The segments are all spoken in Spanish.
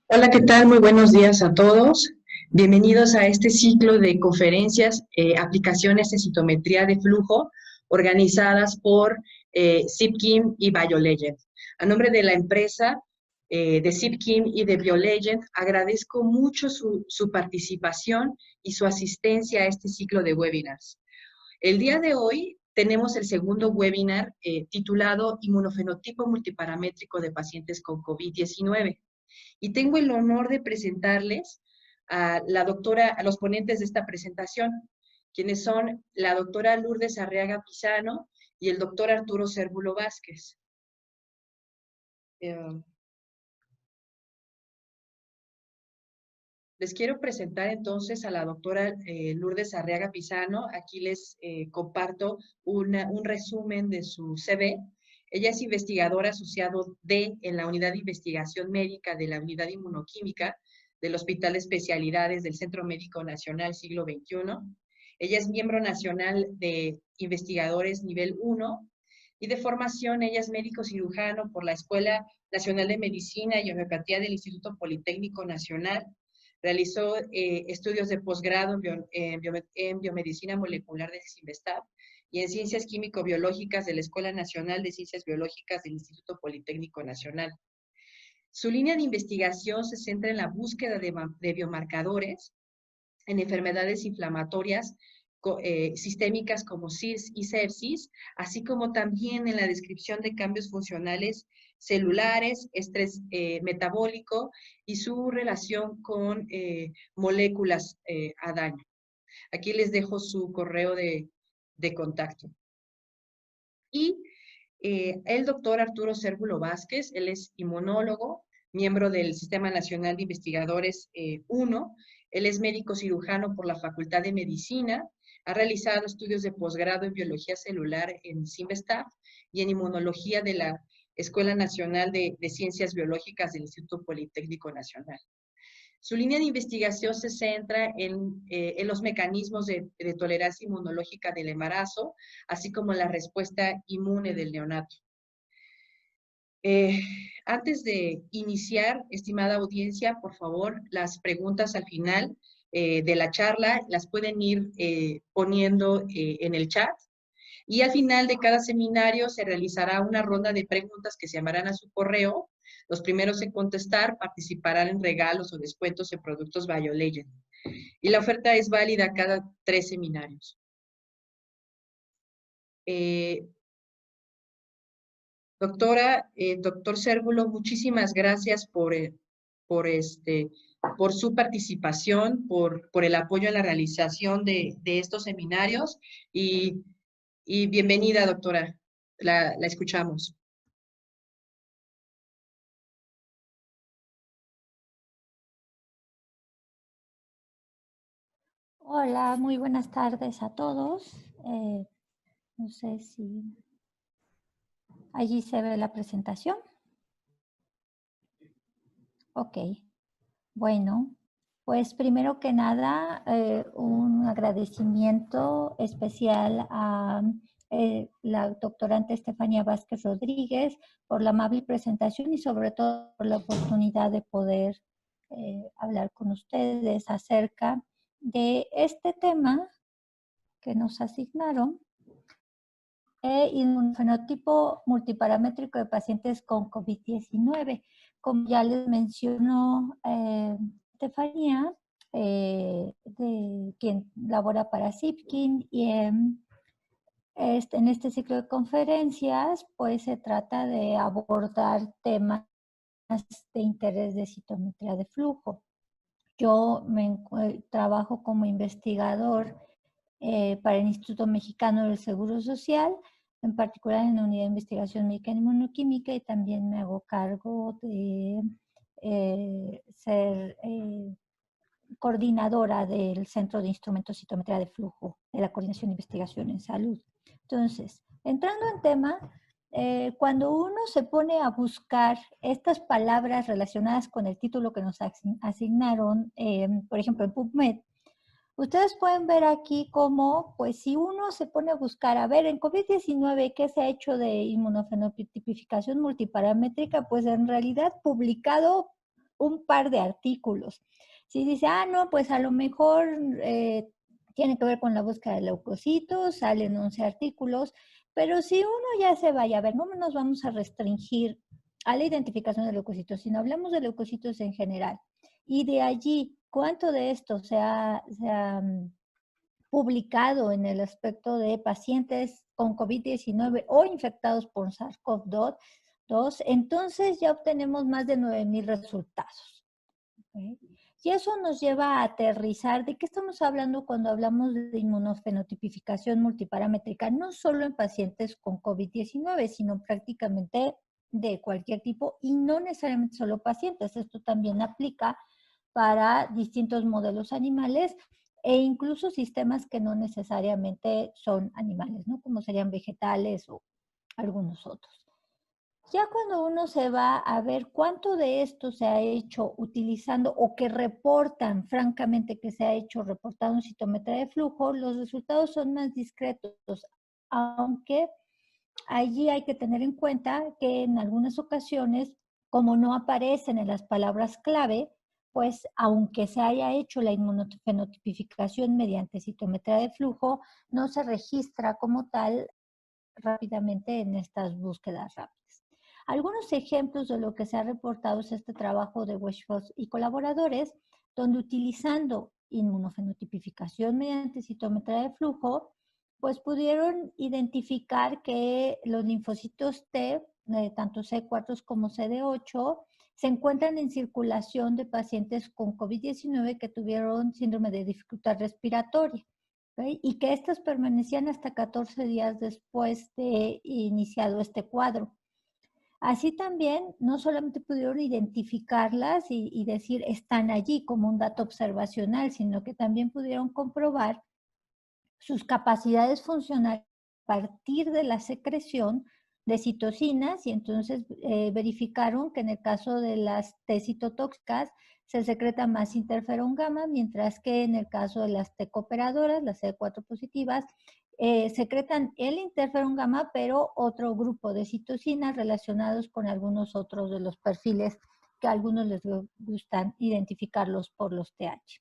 Hola, ¿qué tal? Muy buenos días a todos. Bienvenidos a este ciclo de conferencias, aplicaciones de citometría de flujo, organizadas por Zipkin y BioLegend. A nombre de la empresa de Zipkin y de BioLegend, agradezco mucho su participación y su asistencia a este ciclo de webinars. El día de hoy tenemos el segundo webinar titulado Inmunofenotipo multiparamétrico de pacientes con COVID-19. Y tengo el honor de presentarles a los ponentes de esta presentación, quienes son la doctora Lourdes Arriaga Pisano y el doctor Arturo Cérvulo Vázquez. Les quiero presentar entonces a la doctora Lourdes Arriaga Pisano. Aquí les comparto un resumen de su CV. Ella es investigadora asociado en la Unidad de Investigación Médica de la Unidad Inmunoquímica del Hospital de Especialidades del Centro Médico Nacional Siglo XXI. Ella es miembro nacional de investigadores nivel 1 y de formación ella es médico cirujano por la Escuela Nacional de Medicina y Homeopatía del Instituto Politécnico Nacional. Realizó estudios de posgrado en biomedicina molecular del CIMBESTAB y en ciencias químico-biológicas de la Escuela Nacional de Ciencias Biológicas del Instituto Politécnico Nacional. Su línea de investigación se centra en la búsqueda de biomarcadores en enfermedades inflamatorias sistémicas como CIRS y sepsis, así como también en la descripción de cambios funcionales celulares, estrés metabólico y su relación con moléculas a daño. Aquí les dejo su correo de contacto. Y el doctor Arturo Cérvulo Vázquez, él es inmunólogo, miembro del Sistema Nacional de Investigadores 1, él es médico cirujano por la Facultad de Medicina, ha realizado estudios de posgrado en biología celular en CIMBESTAF y en inmunología de la Escuela Nacional de Ciencias Biológicas del Instituto Politécnico Nacional. Su línea de investigación se centra en los mecanismos de tolerancia inmunológica del embarazo, así como la respuesta inmune del neonato. Antes de iniciar, estimada audiencia, por favor, las preguntas al final de la charla las pueden ir poniendo en el chat. Y al final de cada seminario se realizará una ronda de preguntas que se llamarán a su correo. Los primeros en contestar participarán en regalos o descuentos en productos BioLegend. Y la oferta es válida cada 3 seminarios. Doctor Cérvulo, muchísimas gracias por su participación, por el apoyo en la realización de estos seminarios y bienvenida, doctora. La escuchamos. Hola, muy buenas tardes a todos. No sé si allí se ve la presentación. Ok, bueno, pues primero que nada, un agradecimiento especial a la doctorante Estefanía Vázquez Rodríguez por la amable presentación y sobre todo por la oportunidad de poder hablar con ustedes acerca de este tema que nos asignaron, inmunofenotipo multiparamétrico de pacientes con COVID-19. Como ya les mencionó Estefanía, de quien labora para Zipkin, y en este ciclo de conferencias, pues se trata de abordar temas de interés de citometría de flujo. Yo trabajo como investigador para el Instituto Mexicano del Seguro Social, en particular en la Unidad de Investigación Médica en Inmunoquímica, y también me hago cargo de ser coordinadora del Centro de Instrumentos Citometría de Flujo de la Coordinación de Investigación en Salud. Entonces, entrando en tema, cuando uno se pone a buscar estas palabras relacionadas con el título que nos asignaron, por ejemplo, en PubMed, ustedes pueden ver aquí cómo, pues si uno se pone a buscar, a ver, en COVID-19, ¿qué se ha hecho de inmunofenotipificación multiparamétrica? Pues en realidad publicado un par de artículos. Si dice, no, pues a lo mejor tiene que ver con la búsqueda de leucocitos, salen 11 artículos, pero si uno ya se vaya, a ver, no nos vamos a restringir a la identificación de leucocitos, sino hablamos de leucocitos en general. Y de allí, ¿cuánto de esto se ha publicado en el aspecto de pacientes con COVID-19 o infectados por SARS-CoV-2, entonces ya obtenemos más de 9,000 resultados. ¿Okay? Y eso nos lleva a aterrizar de qué estamos hablando cuando hablamos de inmunofenotipificación multiparamétrica, no solo en pacientes con COVID-19, sino prácticamente de cualquier tipo y no necesariamente solo pacientes. Esto también aplica para distintos modelos animales e incluso sistemas que no necesariamente son animales, ¿no? Como serían vegetales o algunos otros. Ya cuando uno se va a ver cuánto de esto se ha hecho utilizando o que reportan, francamente, que se ha hecho reportando citometría de flujo, los resultados son más discretos, aunque allí hay que tener en cuenta que en algunas ocasiones, como no aparecen en las palabras clave, pues aunque se haya hecho la inmunofenotipificación mediante citometría de flujo, no se registra como tal rápidamente en estas búsquedas rápidas. Algunos ejemplos de lo que se ha reportado es este trabajo de Weishaupt y colaboradores, donde utilizando inmunofenotipificación mediante citometría de flujo, pues pudieron identificar que los linfocitos T, tanto CD4 como CD8, se encuentran en circulación de pacientes con COVID-19 que tuvieron síndrome de dificultad respiratoria. ¿Okay? Y que estas permanecían hasta 14 días después de iniciado este cuadro. Así también, no solamente pudieron identificarlas y decir están allí como un dato observacional, sino que también pudieron comprobar sus capacidades funcionales a partir de la secreción de citocinas y entonces verificaron que en el caso de las T citotóxicas se secreta más interferón gamma, mientras que en el caso de las T cooperadoras, las CD4 positivas, secretan el interferón gamma, pero otro grupo de citocinas relacionados con algunos otros de los perfiles que a algunos les gustan identificarlos por los TH.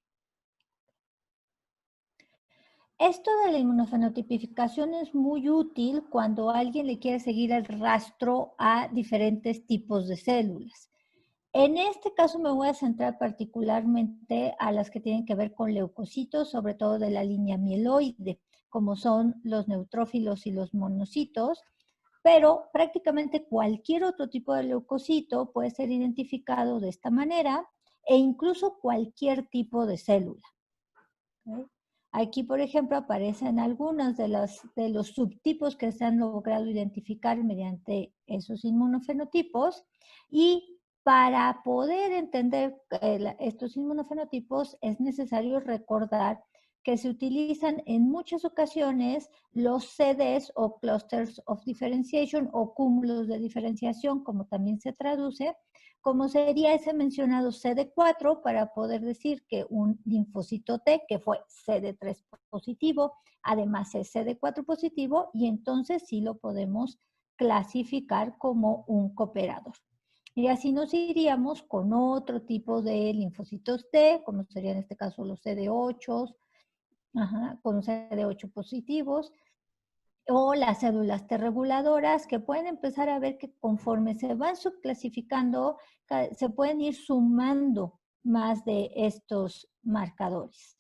Esto de la inmunofenotipificación es muy útil cuando alguien le quiere seguir el rastro a diferentes tipos de células. En este caso me voy a centrar particularmente a las que tienen que ver con leucocitos, sobre todo de la línea mieloide, como son los neutrófilos y los monocitos, pero prácticamente cualquier otro tipo de leucocito puede ser identificado de esta manera e incluso cualquier tipo de célula. ¿Okay? Aquí, por ejemplo, aparecen algunos de los subtipos que se han logrado identificar mediante esos inmunofenotipos y para poder entender estos inmunofenotipos es necesario recordar que se utilizan en muchas ocasiones los CDs o Clusters of Differentiation o cúmulos de diferenciación, como también se traduce, como sería ese mencionado CD4 para poder decir que un linfocito T, que fue CD3 positivo, además es CD4 positivo y entonces sí lo podemos clasificar como un cooperador. Y así nos iríamos con otro tipo de linfocitos T, como serían en este caso los CD8, con CD8 positivos, o las células T reguladoras que pueden empezar a ver que conforme se van subclasificando, se pueden ir sumando más de estos marcadores.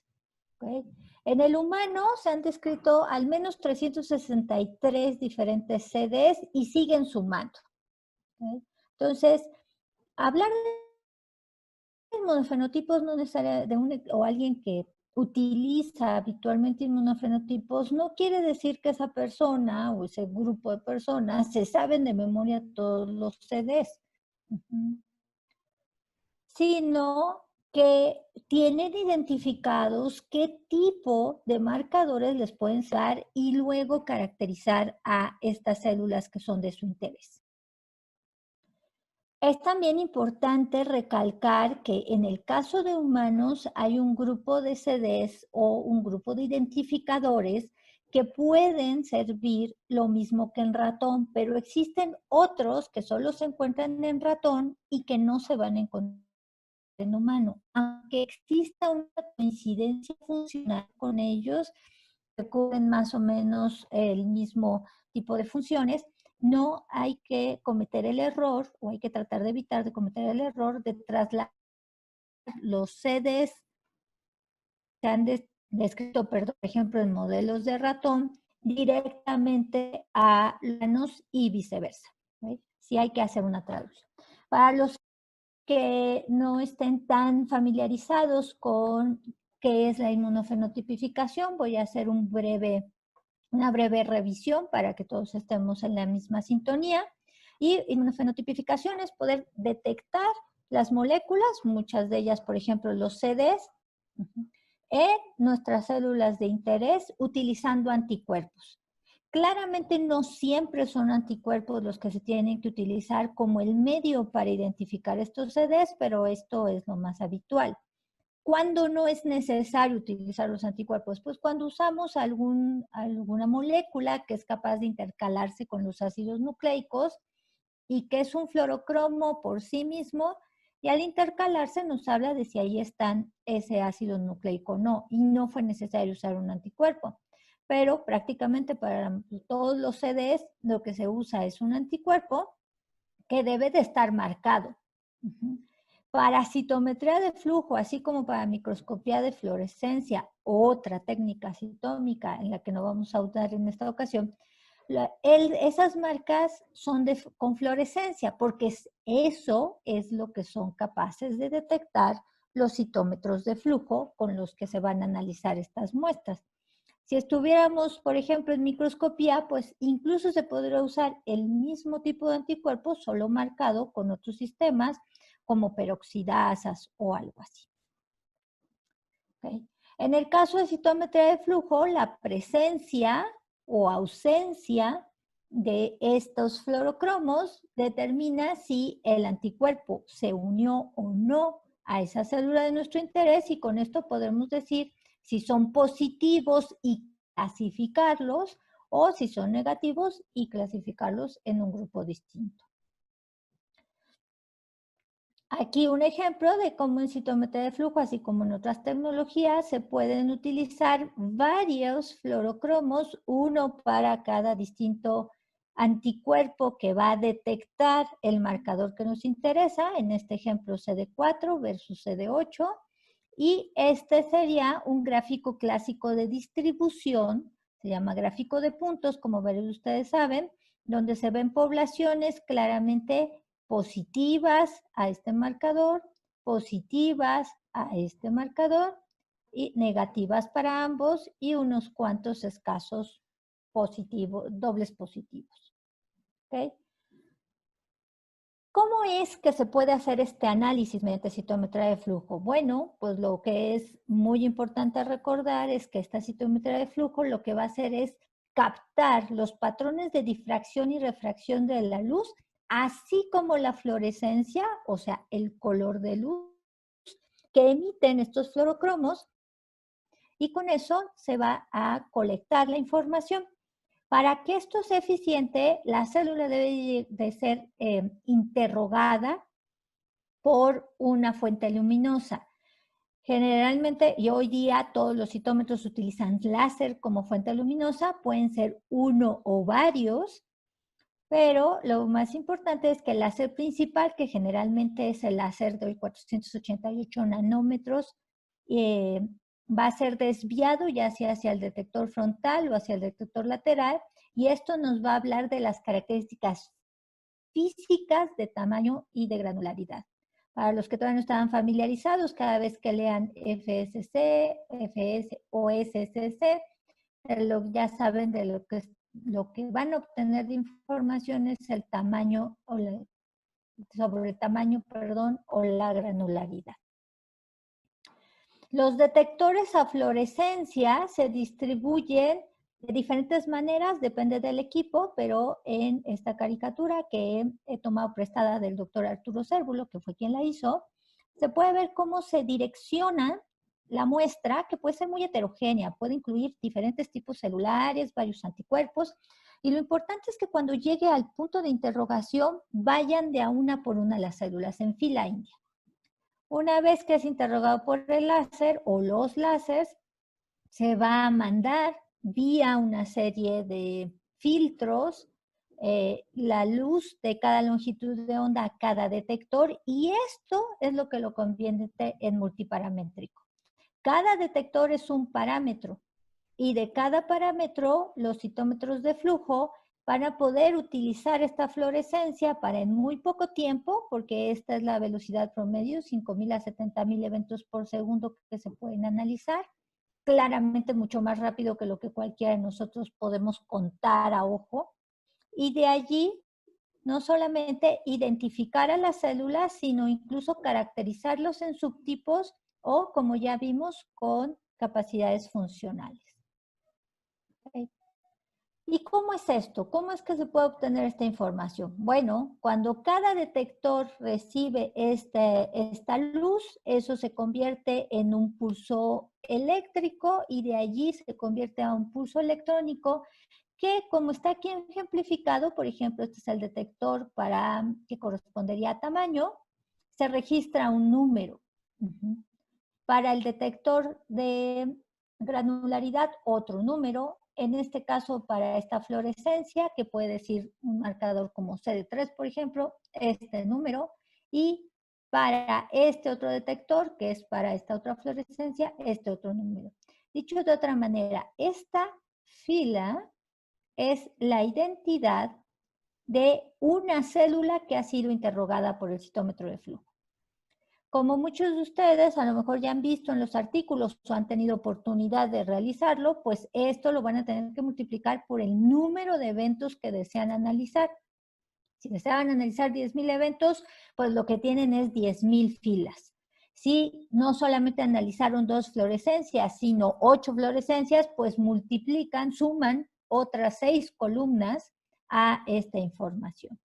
¿Okay? En el humano se han descrito al menos 363 diferentes CDs y siguen sumando. ¿Okay? Entonces, hablar de inmunofenotipos no necesariamente o alguien que utiliza habitualmente inmunofenotipos, no quiere decir que esa persona o ese grupo de personas se saben de memoria todos los CDs, sino que tienen identificados qué tipo de marcadores les pueden dar y luego caracterizar a estas células que son de su interés. Es también importante recalcar que en el caso de humanos hay un grupo de CDs o un grupo de identificadores que pueden servir lo mismo que en ratón, pero existen otros que solo se encuentran en ratón y que no se van a encontrar en humano. Aunque exista una coincidencia funcional con ellos, que cubren más o menos el mismo tipo de funciones, no hay que cometer el error, o hay que tratar de evitar de cometer el error de trasladar los CDs se han descrito, perdón, por ejemplo, en modelos de ratón, directamente a humanos y viceversa. ¿Sí? Sí hay que hacer una traducción. Para los que no estén tan familiarizados con qué es la inmunofenotipificación, voy a hacer una breve revisión para que todos estemos en la misma sintonía. Y inmunofenotipificación es poder detectar las moléculas, muchas de ellas, por ejemplo, los CDs, en nuestras células de interés utilizando anticuerpos. Claramente no siempre son anticuerpos los que se tienen que utilizar como el medio para identificar estos CDs, pero esto es lo más habitual. ¿Cuándo no es necesario utilizar los anticuerpos? Pues cuando usamos alguna molécula que es capaz de intercalarse con los ácidos nucleicos y que es un fluorocromo por sí mismo, y al intercalarse nos habla de si ahí están ese ácido nucleico o no, y no fue necesario usar un anticuerpo. Pero prácticamente para todos los CDs lo que se usa es un anticuerpo que debe de estar marcado. Para citometría de flujo, así como para microscopía de fluorescencia, otra técnica citómica en la que no vamos a usar en esta ocasión, esas marcas son con fluorescencia, porque eso es lo que son capaces de detectar los citómetros de flujo con los que se van a analizar estas muestras. Si estuviéramos, por ejemplo, en microscopía, pues incluso se podría usar el mismo tipo de anticuerpo, solo marcado con otros sistemas, como peroxidasas o algo así. ¿Okay? En el caso de citometría de flujo, la presencia o ausencia de estos fluorocromos determina si el anticuerpo se unió o no a esa célula de nuestro interés, y con esto podemos decir si son positivos y clasificarlos, o si son negativos y clasificarlos en un grupo distinto. Aquí un ejemplo de cómo en citometría de flujo, así como en otras tecnologías, se pueden utilizar varios fluorocromos, uno para cada distinto anticuerpo que va a detectar el marcador que nos interesa, en este ejemplo CD4 versus CD8, y este sería un gráfico clásico de distribución, se llama gráfico de puntos, como varios de ustedes saben, donde se ven poblaciones claramente positivas a este marcador, positivas a este marcador y negativas para ambos, y unos cuantos escasos positivos, dobles positivos. ¿Okay? ¿Cómo es que se puede hacer este análisis mediante citometría de flujo? Bueno, pues lo que es muy importante recordar es que esta citometría de flujo lo que va a hacer es captar los patrones de difracción y refracción de la luz, así como la fluorescencia, o sea, el color de luz que emiten estos fluorocromos, y con eso se va a colectar la información. Para que esto sea eficiente, la célula debe de ser interrogada por una fuente luminosa. Generalmente, y hoy día todos los citómetros utilizan láser como fuente luminosa, pueden ser uno o varios, pero lo más importante es que el láser principal, que generalmente es el láser de 488 nanómetros, va a ser desviado ya sea hacia el detector frontal o hacia el detector lateral, y esto nos va a hablar de las características físicas de tamaño y de granularidad. Para los que todavía no estaban familiarizados, cada vez que lean FSC, FS o SSC, ya saben de lo que van a obtener de información es el tamaño sobre el tamaño, perdón, o la granularidad. Los detectores a fluorescencia se distribuyen de diferentes maneras, depende del equipo, pero en esta caricatura que he tomado prestada del doctor Arturo Cérvulo, que fue quien la hizo, se puede ver cómo se direcciona la muestra, que puede ser muy heterogénea, puede incluir diferentes tipos celulares, varios anticuerpos, y lo importante es que cuando llegue al punto de interrogación vayan de a una por una las células en fila india. Una vez que es interrogado por el láser o los láseres, se va a mandar vía una serie de filtros la luz de cada longitud de onda a cada detector, y esto es lo que lo convierte en multiparamétrico. Cada detector es un parámetro y de cada parámetro los citómetros de flujo van a poder utilizar esta fluorescencia para en muy poco tiempo, porque esta es la velocidad promedio, 5.000 a 70.000 eventos por segundo que se pueden analizar, claramente mucho más rápido que lo que cualquiera de nosotros podemos contar a ojo. Y de allí no solamente identificar a las células, sino incluso caracterizarlos en subtipos o, como ya vimos, con capacidades funcionales. Okay. ¿Y cómo es esto? ¿Cómo es que se puede obtener esta información? Bueno, cuando cada detector recibe esta luz, eso se convierte en un pulso eléctrico y de allí se convierte a un pulso electrónico que, como está aquí ejemplificado, por ejemplo, este es el detector que correspondería a tamaño, se registra un número. Para el detector de granularidad, otro número. En este caso, para esta fluorescencia, que puede decir un marcador como CD3, por ejemplo, este número. Y para este otro detector, que es para esta otra fluorescencia, este otro número. Dicho de otra manera, esta fila es la identidad de una célula que ha sido interrogada por el citómetro de flujo. Como muchos de ustedes a lo mejor ya han visto en los artículos o han tenido oportunidad de realizarlo, pues esto lo van a tener que multiplicar por el número de eventos que desean analizar. Si desean analizar 10.000 eventos, pues lo que tienen es 10.000 filas. Si no solamente analizaron 2 fluorescencias, sino 8 fluorescencias, pues multiplican, suman otras 6 columnas a esta información.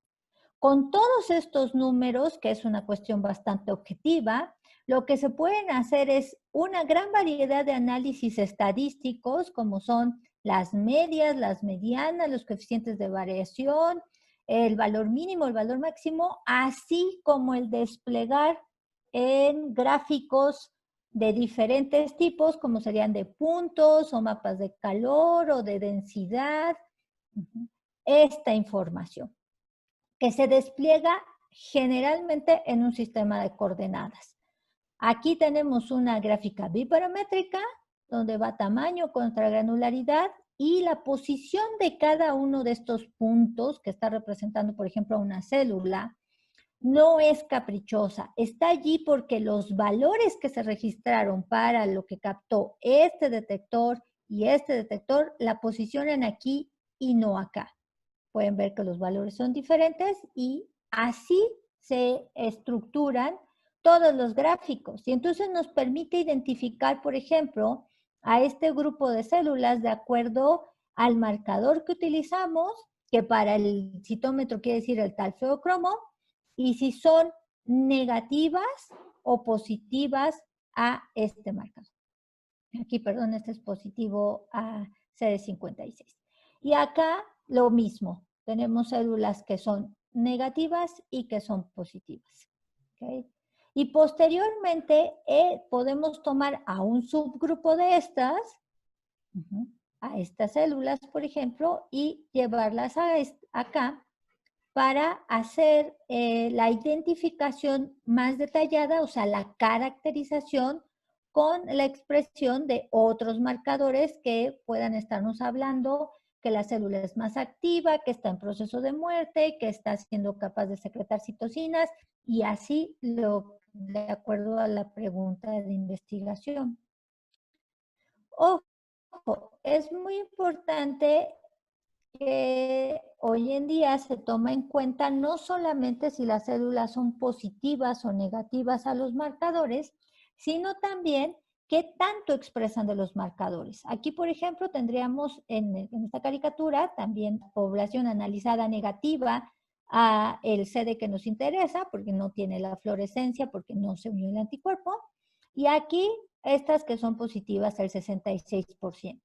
Con todos estos números, que es una cuestión bastante objetiva, lo que se pueden hacer es una gran variedad de análisis estadísticos, como son las medias, las medianas, los coeficientes de variación, el valor mínimo, el valor máximo, así como el desplegar en gráficos de diferentes tipos, como serían de puntos o mapas de calor o de densidad, esta información, que se despliega generalmente en un sistema de coordenadas. Aquí tenemos una gráfica biparamétrica, donde va tamaño contra granularidad y la posición de cada uno de estos puntos, que está representando, por ejemplo, una célula, no es caprichosa. Está allí porque los valores que se registraron para lo que captó este detector y este detector la posicionan aquí y no acá. Pueden ver que los valores son diferentes y así se estructuran todos los gráficos. Y entonces nos permite identificar, por ejemplo, a este grupo de células de acuerdo al marcador que utilizamos, que para el citómetro quiere decir el talfeocromo, y si son negativas o positivas a este marcador. Aquí, perdón, este es positivo a CD56. Y acá lo mismo, tenemos células que son negativas y que son positivas. ¿Okay? Y posteriormente podemos tomar a un subgrupo de estas, a estas células, por ejemplo, y llevarlas acá para hacer la identificación más detallada, o sea, la caracterización con la expresión de otros marcadores que puedan estarnos hablando que la célula es más activa, que está en proceso de muerte, que está siendo capaz de secretar citocinas y así de acuerdo a la pregunta de investigación. Ojo, es muy importante que hoy en día se toma en cuenta no solamente si las células son positivas o negativas a los marcadores, sino también qué tanto expresan de los marcadores. Aquí, por ejemplo, tendríamos en esta caricatura también población analizada negativa a el CD que nos interesa, porque no tiene la fluorescencia, porque no se unió el anticuerpo, y aquí estas que son positivas, el 66%.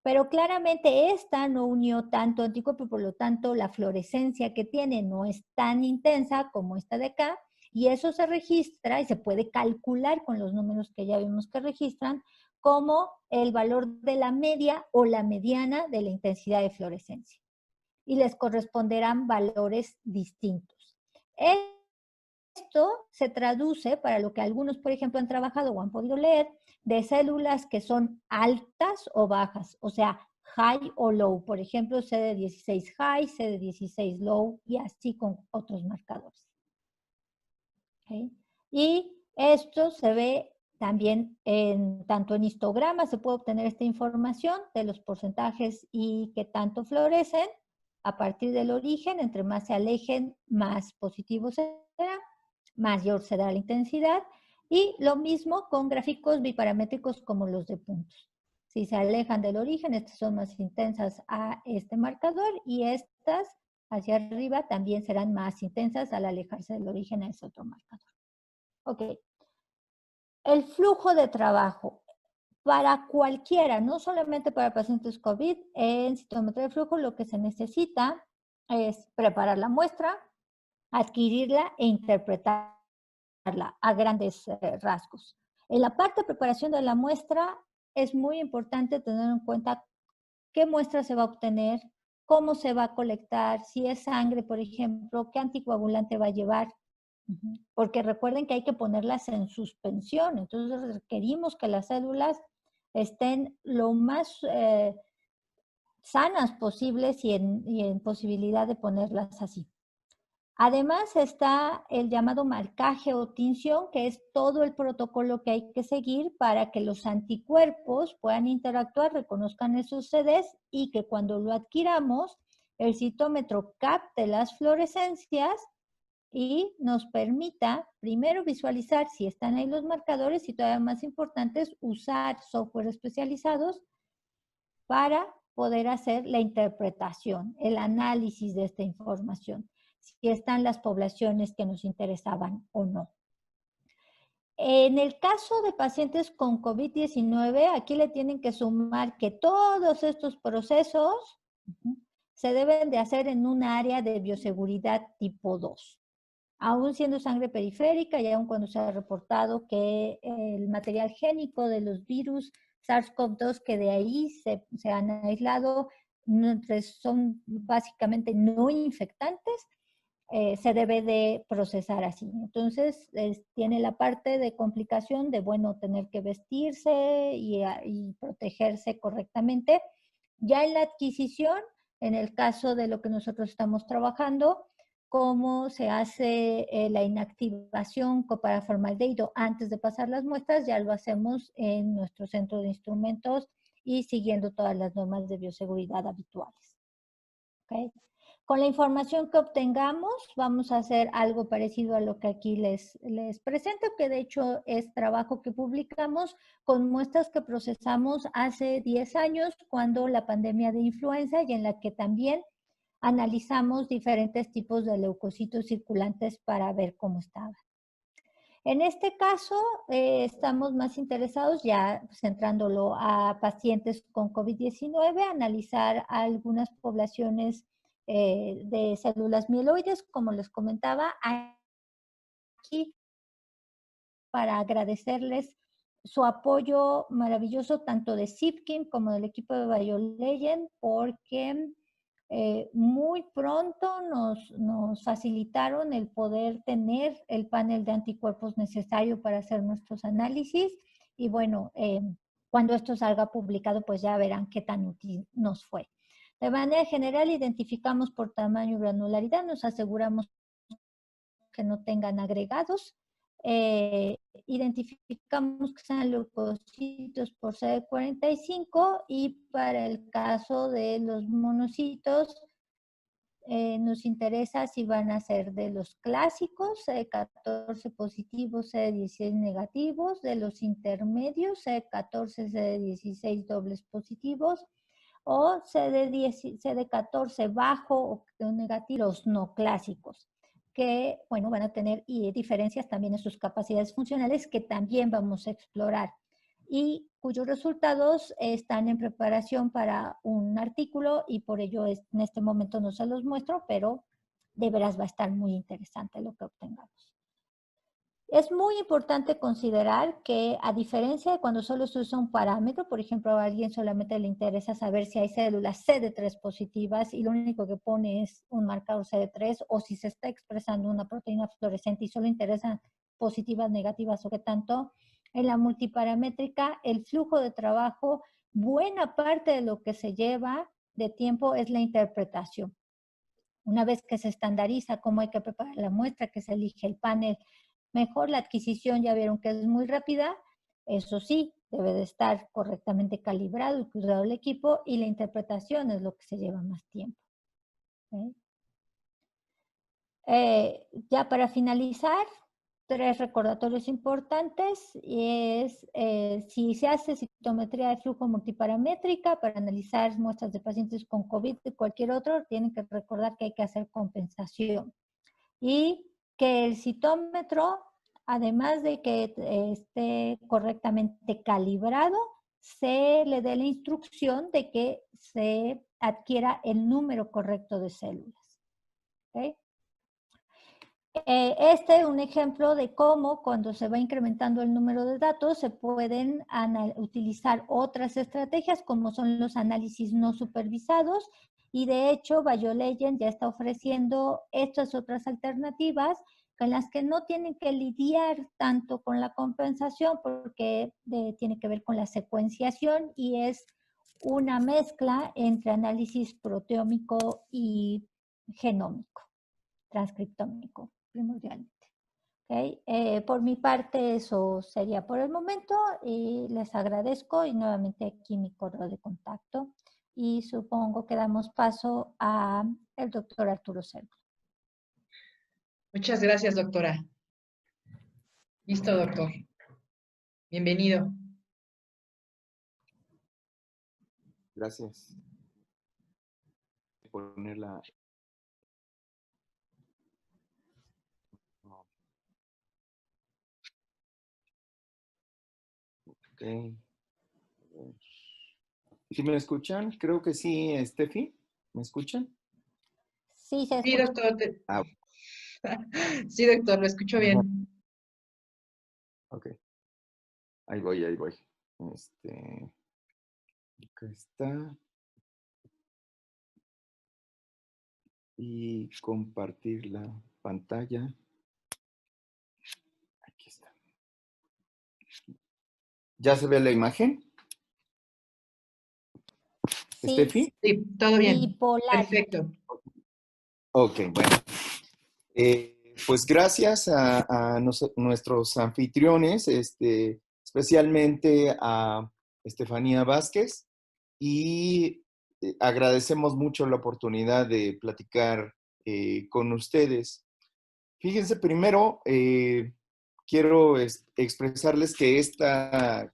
Pero claramente esta no unió tanto anticuerpo, por lo tanto la fluorescencia que tiene no es tan intensa como esta de acá, Y eso se registra y se puede calcular con los números que ya vimos que registran como el valor de la media o la mediana de la intensidad de fluorescencia. Y les corresponderán valores distintos. Esto se traduce para lo que algunos, por ejemplo, han trabajado o han podido leer, de células que son altas o bajas, o sea, high o low. Por ejemplo, CD16 high, CD16 low y así con otros marcadores. ¿Okay? Y esto se ve también tanto en histogramas, se puede obtener esta información de los porcentajes y qué tanto fluorecen a partir del origen. Entre más se alejen, más positivo será, mayor será la intensidad. Y lo mismo con gráficos biparamétricos como los de puntos. Si se alejan del origen, estas son más intensas a este marcador y estas hacia arriba también serán más intensas al alejarse del origen a ese otro marcador. Ok. El flujo de trabajo para cualquiera, no solamente para pacientes COVID, en citometría de flujo lo que se necesita es preparar la muestra, adquirirla e interpretarla a grandes rasgos. En la parte de preparación de la muestra es muy importante tener en cuenta qué muestra se va a obtener, cómo se va a colectar, si es sangre, por ejemplo, qué anticoagulante va a llevar, porque recuerden que hay que ponerlas en suspensión, entonces requerimos que las células estén lo más sanas posibles y en posibilidad de ponerlas así. Además está el llamado marcaje o tinción, que es todo el protocolo que hay que seguir para que los anticuerpos puedan interactuar, reconozcan esos CDs y que cuando lo adquiramos, el citómetro capte las fluorescencias y nos permita primero visualizar si están ahí los marcadores y todavía más importante es usar software especializados para poder hacer la interpretación, el análisis de esta información, si están las poblaciones que nos interesaban o no. En el caso de pacientes con COVID-19, aquí le tienen que sumar que todos estos procesos se deben de hacer en un área de bioseguridad tipo 2. Aún siendo sangre periférica y aún cuando se ha reportado que el material génico de los virus SARS-CoV-2 que de ahí se han aislado son básicamente no infectantes, se debe de procesar así. Entonces, tiene la parte de complicación de, bueno, tener que vestirse y protegerse correctamente. Ya en la adquisición, en el caso de lo que nosotros estamos trabajando, cómo se hace la inactivación para formaldehído antes de pasar las muestras, ya lo hacemos en nuestro centro de instrumentos y siguiendo todas las normas de bioseguridad habituales. ¿Okay? Con la información que obtengamos, vamos a hacer algo parecido a lo que aquí les presento, que de hecho es trabajo que publicamos con muestras que procesamos hace 10 años, cuando la pandemia de influenza, y en la que también analizamos diferentes tipos de leucocitos circulantes para ver cómo estaban. En este caso, estamos más interesados, ya centrándolo a pacientes con COVID-19, analizar algunas poblaciones de células mieloides, como les comentaba, aquí para agradecerles su apoyo maravilloso tanto de Sipkin como del equipo de BioLegend, porque muy pronto nos facilitaron el poder tener el panel de anticuerpos necesario para hacer nuestros análisis. Y bueno, cuando esto salga publicado, pues ya verán qué tan útil nos fue. De manera general, identificamos por tamaño y granularidad, nos aseguramos que no tengan agregados. Identificamos que sean leucocitos por CD45 y para el caso de los monocitos nos interesa si van a ser de los clásicos, CD14 positivos, CD16 negativos, de los intermedios, CD14, CD16 dobles positivos, o CD14 bajo o negativos no clásicos, que, bueno, van a tener diferencias también en sus capacidades funcionales que también vamos a explorar y cuyos resultados están en preparación para un artículo y por ello en este momento no se los muestro, pero de veras va a estar muy interesante lo que obtengamos. Es muy importante considerar que, a diferencia de cuando solo se usa un parámetro, por ejemplo, a alguien solamente le interesa saber si hay células CD3 positivas y lo único que pone es un marcador CD3, o si se está expresando una proteína fluorescente y solo interesan positivas, negativas o qué tanto. En la multiparamétrica, el flujo de trabajo, buena parte de lo que se lleva de tiempo es la interpretación. Una vez que se estandariza cómo hay que preparar la muestra, que se elige el panel mejor, la adquisición ya vieron que es muy rápida, eso sí, debe de estar correctamente calibrado y cuidado el equipo, y la interpretación es lo que se lleva más tiempo. ¿Okay? Ya para finalizar, 3 recordatorios importantes. Es si se hace citometría de flujo multiparamétrica para analizar muestras de pacientes con COVID y cualquier otro, tienen que recordar que hay que hacer compensación. Y que el citómetro, además de que esté correctamente calibrado, se le dé la instrucción de que se adquiera el número correcto de células. ¿Okay? Este es un ejemplo de cómo, cuando se va incrementando el número de datos, se pueden utilizar otras estrategias, como son los análisis no supervisados, y de hecho BioLegend ya está ofreciendo estas otras alternativas con las que no tienen que lidiar tanto con la compensación, porque tiene que ver con la secuenciación y es una mezcla entre análisis proteómico y genómico, transcriptómico primordialmente. ¿Okay? Por mi parte eso sería por el momento, y les agradezco, y nuevamente aquí mi correo de contacto, y supongo que damos paso a el doctor Arturo Cervo. Muchas gracias, doctora. Listo, doctor. Bienvenido. Gracias. Ponerla. Ok. ¿Sí me escuchan? Creo que sí, Steffi. ¿Me escuchan? Sí, se Sí, escucha. doctor. Ah, Sí, doctor, lo escucho bien. ok. Ahí voy, ahí voy. Acá está. Y compartir la pantalla. Aquí está. ¿Ya se ve la imagen? Sí, ¿Steffi? Sí, todo bien. bipolar. Perfecto. Ok, bueno. Pues gracias a nuestros anfitriones, especialmente a Estefanía Vázquez, y agradecemos mucho la oportunidad de platicar con ustedes. Fíjense, primero quiero expresarles que esta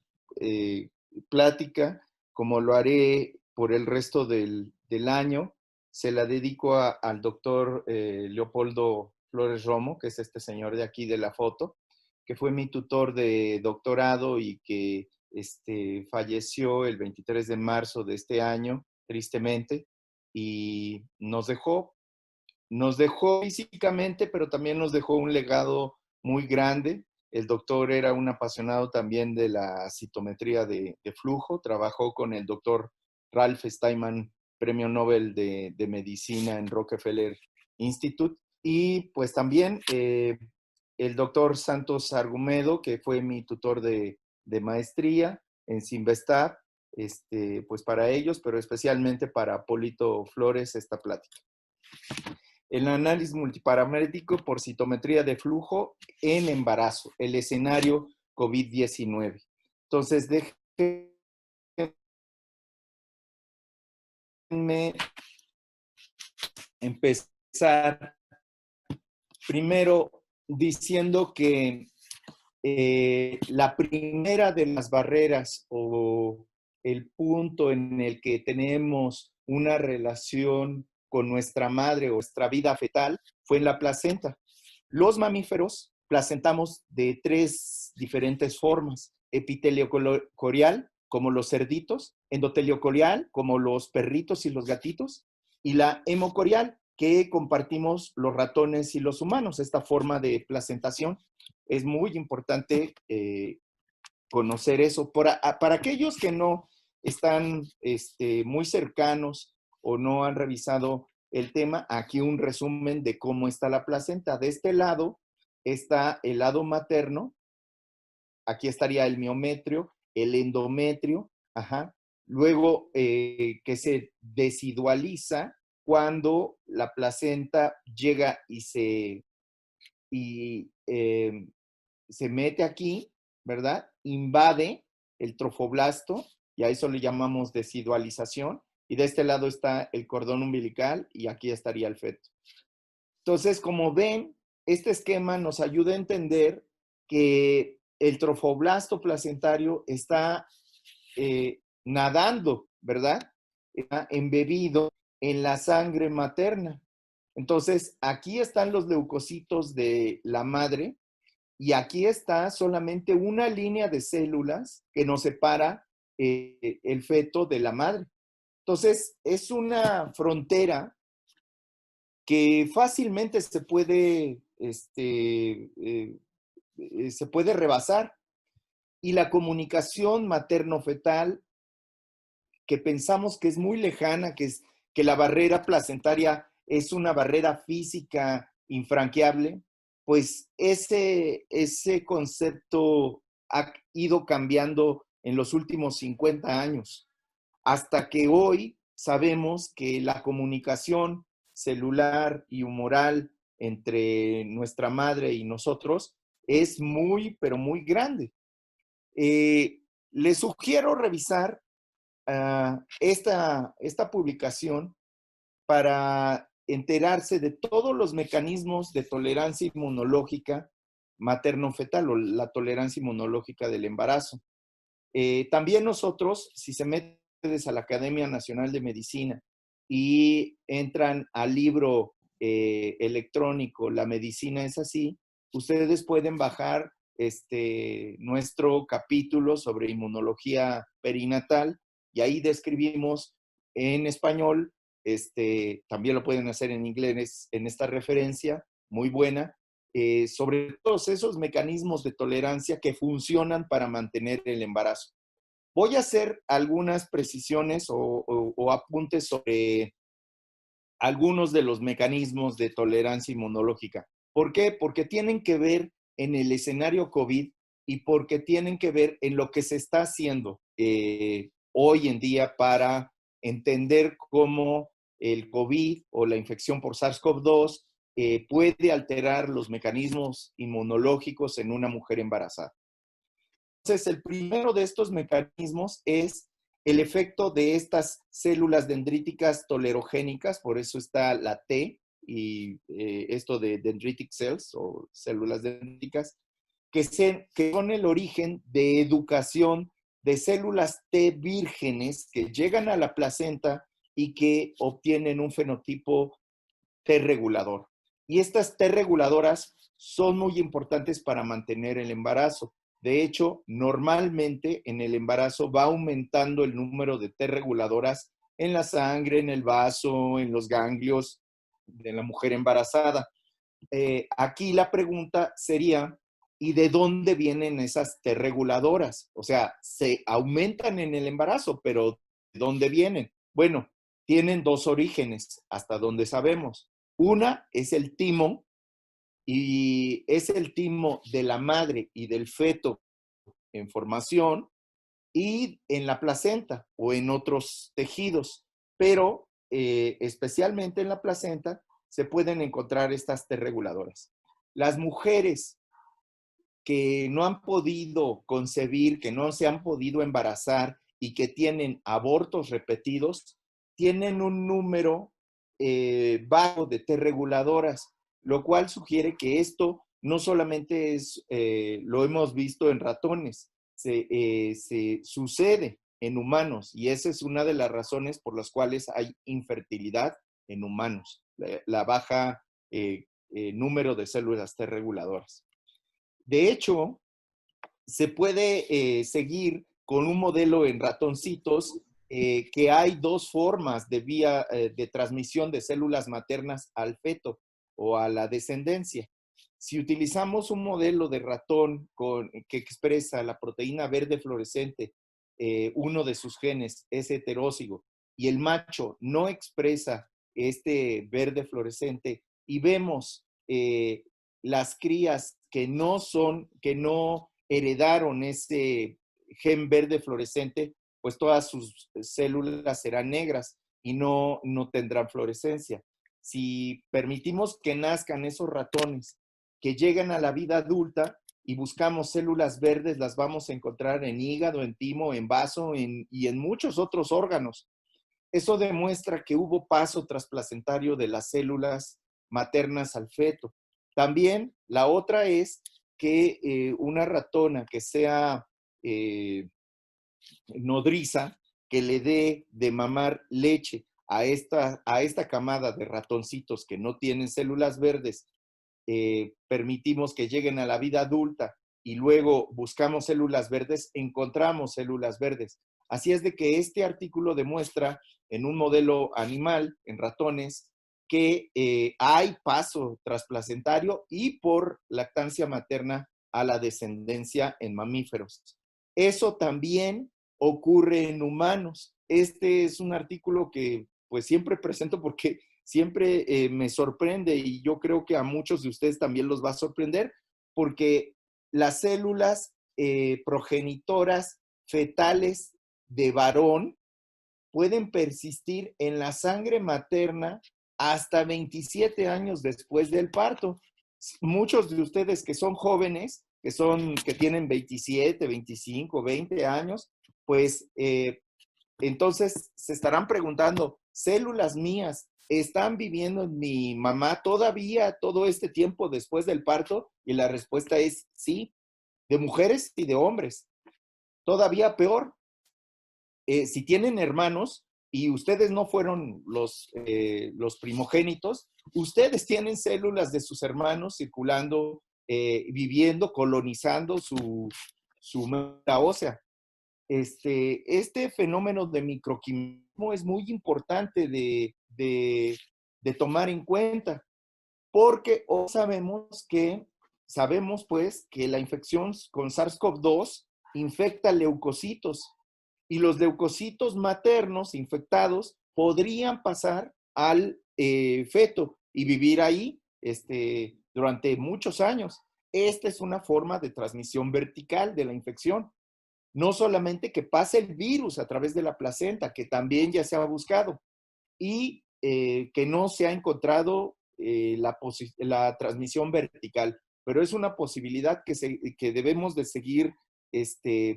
plática, como lo haré por el resto del año, se la dedico al doctor Leopoldo Flores Romo, que es este señor de aquí de la foto, que fue mi tutor de doctorado y que falleció el 23 de marzo de este año, tristemente, y nos dejó físicamente, pero también nos dejó un legado muy grande. El doctor era un apasionado también de la citometría de flujo, trabajó con el doctor Ralph Steinman, premio Nobel de Medicina en Rockefeller Institute, y pues también el doctor Santos Argumedo, que fue mi tutor de maestría en Simvestab, pues para ellos, pero especialmente para Polito Flores, esta plática. El análisis multiparamétrico por citometría de flujo en embarazo, el escenario COVID-19. Entonces, déjenme empezar primero diciendo que la primera de las barreras o el punto en el que tenemos una relación con nuestra madre o nuestra vida fetal fue en la placenta. Los mamíferos placentamos de 3 diferentes formas: epitelio corial, como los cerditos; endotelio corial, como los perritos y los gatitos; y la hemocorial, que compartimos los ratones y los humanos. Esta forma de placentación es muy importante conocer eso. Para aquellos que no están muy cercanos o no han revisado el tema, aquí un resumen de cómo está la placenta. De este lado está el lado materno, aquí estaría el miometrio, el endometrio, ajá. Luego que se desidualiza cuando la placenta llega se mete aquí, ¿verdad? Invade el trofoblasto y a eso le llamamos desidualización. Y de este lado está el cordón umbilical y aquí estaría el feto. Entonces, como ven, este esquema nos ayuda a entender que el trofoblasto placentario está nadando, ¿verdad? Está embebido en la sangre materna. Entonces, aquí están los leucocitos de la madre y aquí está solamente una línea de células que nos separa el feto de la madre. Entonces, es una frontera que fácilmente se puede rebasar. Y la comunicación materno-fetal, que pensamos que es muy lejana, que la barrera placentaria es una barrera física infranqueable, pues ese concepto ha ido cambiando en los últimos 50 años, hasta que hoy sabemos que la comunicación celular y humoral entre nuestra madre y nosotros es muy, pero muy grande. Les sugiero revisar esta publicación para enterarse de todos los mecanismos de tolerancia inmunológica materno-fetal o la tolerancia inmunológica del embarazo. También nosotros, si se meten a la Academia Nacional de Medicina y entran al libro electrónico La Medicina es Así, ustedes pueden bajar nuestro capítulo sobre inmunología perinatal y ahí describimos en español, también lo pueden hacer en inglés en esta referencia muy buena, sobre todos esos mecanismos de tolerancia que funcionan para mantener el embarazo. Voy a hacer algunas precisiones o apuntes sobre algunos de los mecanismos de tolerancia inmunológica. ¿Por qué? Porque tienen que ver en el escenario COVID y porque tienen que ver en lo que se está haciendo hoy en día para entender cómo el COVID o la infección por SARS-CoV-2 puede alterar los mecanismos inmunológicos en una mujer embarazada. Entonces, el primero de estos mecanismos es el efecto de estas células dendríticas tolerogénicas, por eso está la T y esto de dendritic cells o células dendríticas, que son el origen de educación de células T vírgenes que llegan a la placenta y que obtienen un fenotipo T regulador. Y estas T reguladoras son muy importantes para mantener el embarazo. De hecho, normalmente en el embarazo va aumentando el número de T reguladoras en la sangre, en el vaso, en los ganglios de la mujer embarazada. Aquí la pregunta sería, ¿y de dónde vienen esas T reguladoras? O sea, se aumentan en el embarazo, pero ¿de dónde vienen? Bueno, tienen dos orígenes, hasta donde sabemos. Una es el timo, y es el timo de la madre y del feto en formación y en la placenta o en otros tejidos, pero especialmente en la placenta se pueden encontrar estas T reguladoras. Las mujeres que no han podido concebir, que no se han podido embarazar y que tienen abortos repetidos, tienen un número bajo de T reguladoras, lo cual sugiere que esto no solamente es, lo hemos visto en ratones, se sucede en humanos y esa es una de las razones por las cuales hay infertilidad en humanos, la baja número de células T reguladoras. De hecho, se puede seguir con un modelo en ratoncitos que hay dos formas de vía de transmisión de células maternas al feto o a la descendencia. Si utilizamos un modelo de ratón que expresa la proteína verde fluorescente, uno de sus genes es heterózigo, y el macho no expresa este verde fluorescente, y vemos las crías que no heredaron ese gen verde fluorescente, pues todas sus células serán negras y no tendrán fluorescencia. Si permitimos que nazcan esos ratones que llegan a la vida adulta y buscamos células verdes, las vamos a encontrar en hígado, en timo, en vaso y en muchos otros órganos. Eso demuestra que hubo paso trasplacentario de las células maternas al feto. También la otra es que una ratona que sea nodriza, que le dé de mamar leche a esta camada de ratoncitos que no tienen células verdes, permitimos que lleguen a la vida adulta y luego buscamos células verdes, encontramos células verdes. Así es de que este artículo demuestra en un modelo animal, en ratones, que hay paso trasplacentario y por lactancia materna a la descendencia en mamíferos. Eso también ocurre en humanos. Este es un artículo que pues siempre presento porque siempre me sorprende, y yo creo que a muchos de ustedes también los va a sorprender, porque las células progenitoras fetales de varón pueden persistir en la sangre materna hasta 27 años después del parto. Muchos de ustedes que son jóvenes, que tienen 27, 25, 20 años, pues entonces se estarán preguntando, ¿células mías están viviendo en mi mamá todavía todo este tiempo después del parto? Y la respuesta es sí, de mujeres y de hombres. Todavía peor, si tienen hermanos y ustedes no fueron los primogénitos, ustedes tienen células de sus hermanos circulando, viviendo, colonizando su médula ósea. Este fenómeno de microquimismo es muy importante de tomar en cuenta, porque hoy sabemos pues que la infección con SARS-CoV-2 infecta leucocitos, y los leucocitos maternos infectados podrían pasar al feto y vivir ahí durante muchos años. Esta es una forma de transmisión vertical de la infección. No solamente que pase el virus a través de la placenta, que también ya se ha buscado, y que no se ha encontrado la transmisión vertical, pero es una posibilidad que debemos de seguir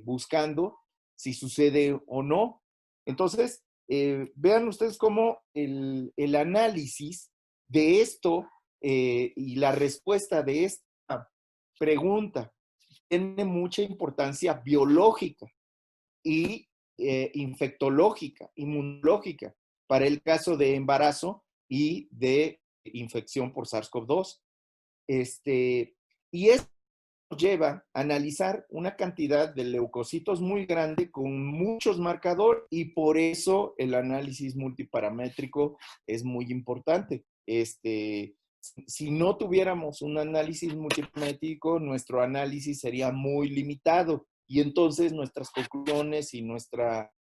buscando si sucede o no. Entonces, vean ustedes cómo el análisis de esto y la respuesta de esta pregunta tiene mucha importancia biológica y infectológica, inmunológica, para el caso de embarazo y de infección por SARS-CoV-2. Y esto nos lleva a analizar una cantidad de leucocitos muy grande con muchos marcadores, y por eso el análisis multiparamétrico es muy importante. Si no tuviéramos un análisis multiparamétrico, nuestro análisis sería muy limitado, y entonces nuestras conclusiones y nuestra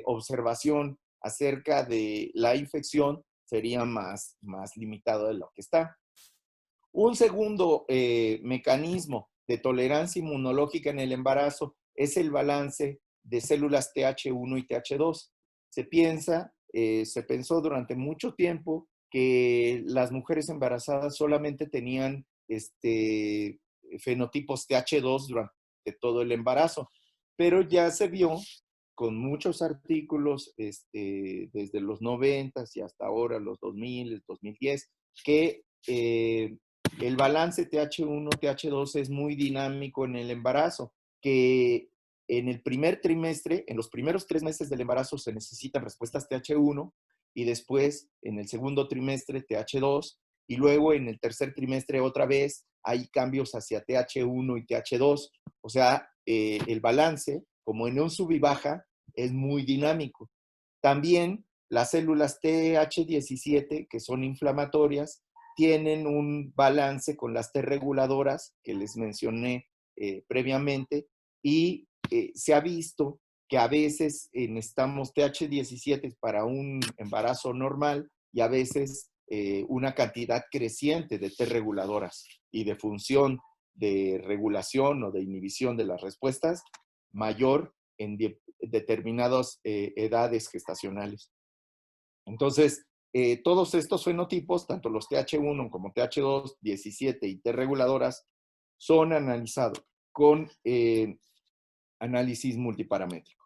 observación acerca de la infección sería más limitado de lo que está. Un segundo mecanismo de tolerancia inmunológica en el embarazo es el balance de células TH1 y TH2. Se pensó durante mucho tiempo que las mujeres embarazadas solamente tenían fenotipos TH2 durante todo el embarazo, pero ya se vio con muchos artículos desde los 90 y hasta ahora los 2000, 2010, que el balance TH1, TH2 es muy dinámico en el embarazo, que en el primer trimestre, en los primeros 3 meses del embarazo se necesitan respuestas TH1, y después en el segundo trimestre TH2, y luego en el tercer trimestre otra vez hay cambios hacia TH1 y TH2. O sea, el balance, como en un sub y baja, es muy dinámico. También las células TH17, que son inflamatorias, tienen un balance con las T reguladoras que les mencioné previamente, y se ha visto que a veces necesitamos TH17 para un embarazo normal y a veces una cantidad creciente de T reguladoras y de función de regulación o de inhibición de las respuestas mayor en determinadas edades gestacionales. Entonces, todos estos fenotipos, tanto los TH1 como TH2, 17 y T reguladoras, son analizados con análisis multiparamétrico.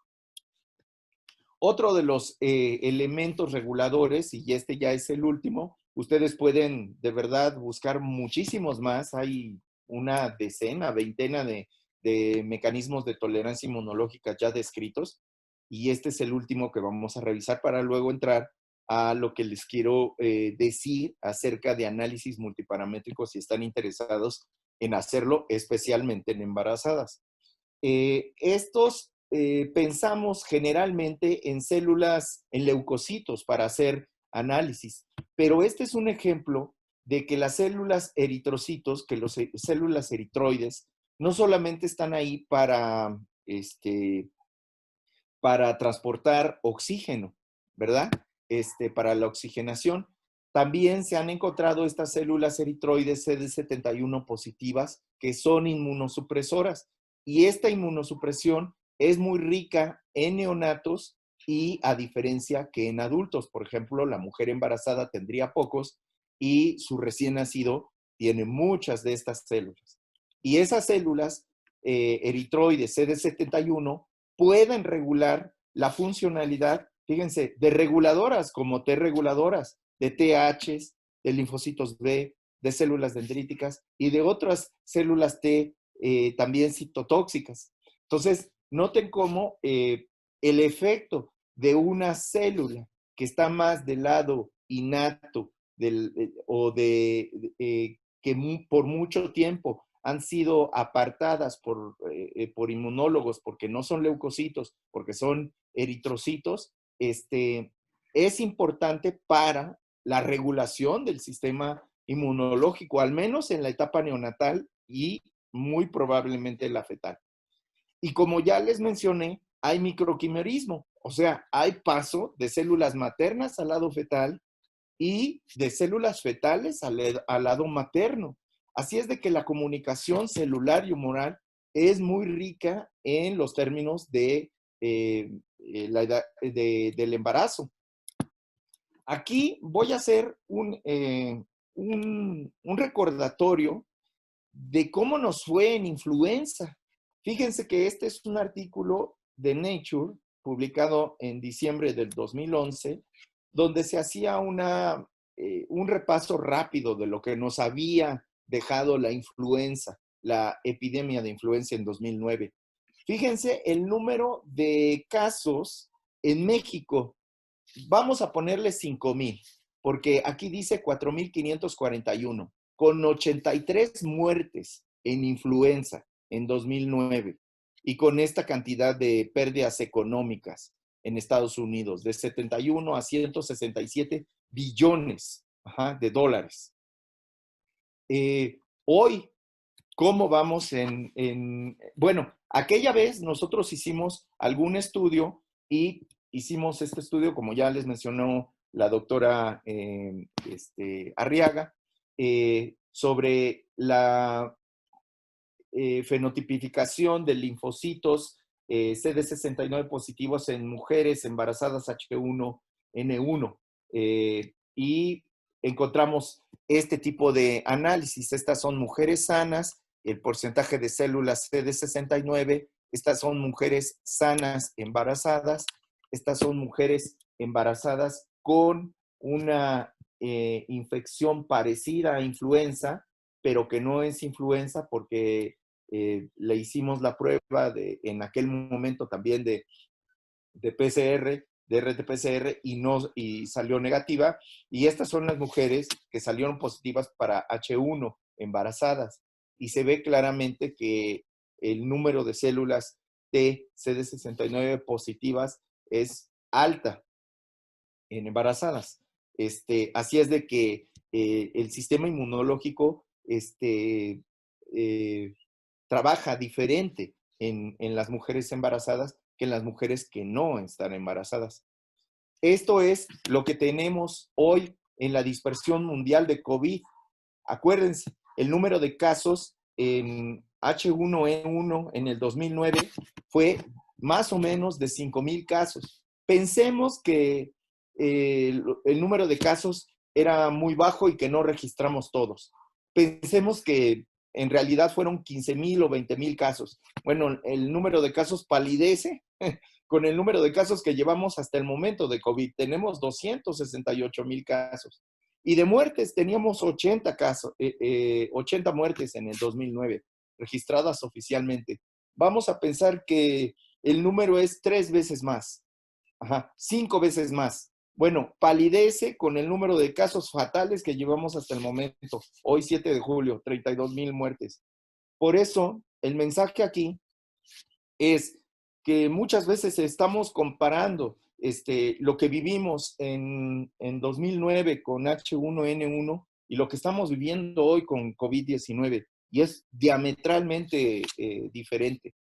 Otro de los elementos reguladores, y este ya es el último, ustedes pueden de verdad buscar muchísimos más. Hay una decena, veintena de mecanismos de tolerancia inmunológica ya descritos, y este es el último que vamos a revisar para luego entrar a lo que les quiero decir acerca de análisis multiparamétricos si están interesados en hacerlo, especialmente en embarazadas. Estos pensamos generalmente en células, en leucocitos para hacer análisis, pero este es un ejemplo de que las células eritrocitos, que las células eritroides, no solamente están ahí para transportar oxígeno, ¿verdad? Para la oxigenación. También se han encontrado estas células eritroides CD71 positivas que son inmunosupresoras, y esta inmunosupresión es muy rica en neonatos y a diferencia que en adultos. Por ejemplo, la mujer embarazada tendría pocos y su recién nacido tiene muchas de estas células. Y esas células eritroides CD71 pueden regular la funcionalidad, fíjense, de reguladoras como T reguladoras, de THs, de linfocitos B, de células dendríticas y de otras células T también citotóxicas. Entonces, noten cómo el efecto de una célula que está más del lado innato que por mucho tiempo han sido apartadas por inmunólogos porque no son leucocitos, porque son eritrocitos, es importante para la regulación del sistema inmunológico, al menos en la etapa neonatal y muy probablemente en la fetal. Y como ya les mencioné, hay microquimerismo, o sea, hay paso de células maternas al lado fetal y de células fetales al lado materno. Así es de que la comunicación celular y humoral es muy rica en los términos de la edad del embarazo. Aquí voy a hacer un recordatorio de cómo nos fue en influenza. Fíjense que este es un artículo de Nature publicado en diciembre del 2011, donde se hacía un repaso rápido de lo que nos había dejado la influenza, la epidemia de influenza en 2009. Fíjense el número de casos en México. Vamos a ponerle 5,000, porque aquí dice 4,541, con 83 muertes en influenza en 2009 y con esta cantidad de pérdidas económicas en Estados Unidos, de 71 a 167 billones de dólares. Hoy, ¿cómo vamos bueno, aquella vez nosotros hicimos algún estudio y hicimos este estudio, como ya les mencionó la doctora Arriaga, sobre la fenotipificación de linfocitos CD69 positivos en mujeres embarazadas H1N1. Y encontramos este tipo de análisis. Estas son mujeres sanas, el porcentaje de células CD69. Estas son mujeres sanas embarazadas. Estas son mujeres embarazadas con una infección parecida a influenza, pero que no es influenza porque le hicimos la prueba en aquel momento también de PCR, de RT-PCR, y salió negativa. Y estas son las mujeres que salieron positivas para H1 embarazadas. Y se ve claramente que el número de células T CD69 positivas es alta. en embarazadas. Así es de que el sistema inmunológico trabaja diferente en las mujeres embarazadas que en las mujeres que no están embarazadas. Esto es lo que tenemos hoy en la dispersión mundial de COVID. Acuérdense, el número de casos en H1N1 en el 2009 fue más o menos de 5,000 casos. Pensemos que el número de casos era muy bajo y que no registramos todos. Pensemos que en realidad fueron 15,000 o 20,000 casos. Bueno, el número de casos palidece con el número de casos que llevamos hasta el momento de COVID. Tenemos 268,000 casos. Y de muertes teníamos 80 casos, 80 muertes en el 2009, registradas oficialmente. Vamos a pensar que el número es 3 veces más, 5 veces más. Bueno, palidece con el número de casos fatales que llevamos hasta el momento. Hoy 7 de julio, 32,000 muertes. Por eso, el mensaje aquí es que muchas veces estamos comparando lo que vivimos en 2009 con H1N1 y lo que estamos viviendo hoy con COVID-19, y es diametralmente diferente.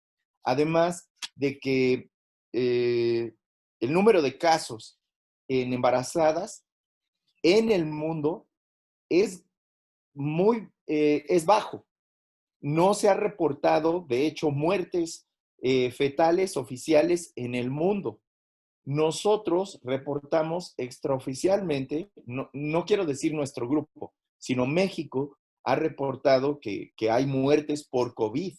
Además de que el número de casos en embarazadas en el mundo es es bajo. No se ha reportado, de hecho, muertes fetales oficiales en el mundo. Nosotros reportamos extraoficialmente, no quiero decir nuestro grupo, sino México ha reportado que hay muertes por COVID.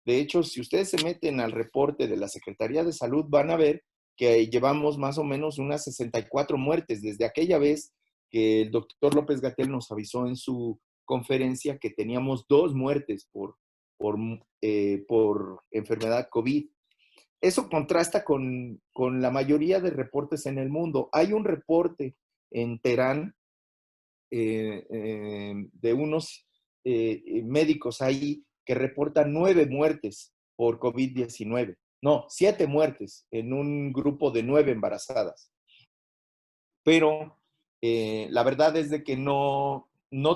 De hecho, si ustedes se meten al reporte de la Secretaría de Salud, van a ver que llevamos más o menos unas 64 muertes desde aquella vez que el doctor López-Gatell nos avisó en su conferencia que teníamos 2 muertes por enfermedad COVID. Eso contrasta con la mayoría de reportes en el mundo. Hay un reporte en Teherán de unos médicos ahí que reportan 9 muertes por COVID-19. No, 7 muertes en un grupo de 9 embarazadas. Pero la verdad es de que no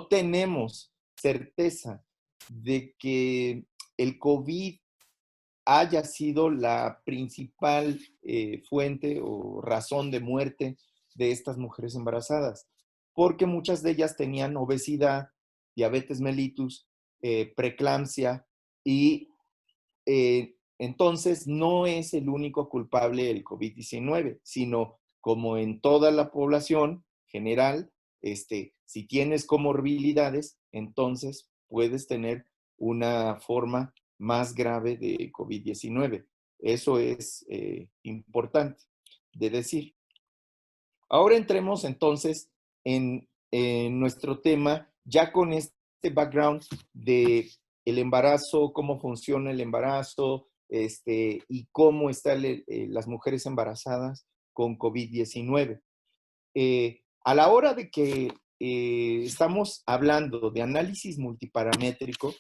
tenemos certeza de que el COVID haya sido la principal fuente o razón de muerte de estas mujeres embarazadas, porque muchas de ellas tenían obesidad, diabetes mellitus, preeclampsia, y entonces no es el único culpable el COVID-19, sino como en toda la población general, si tienes comorbilidades, entonces puedes tener una forma más grave de COVID-19. Eso es importante de decir. Ahora entremos entonces en nuestro tema, ya con este background de el embarazo, cómo funciona el embarazo, y cómo están las mujeres embarazadas con COVID-19. A la hora de que estamos hablando de análisis multiparamétrico,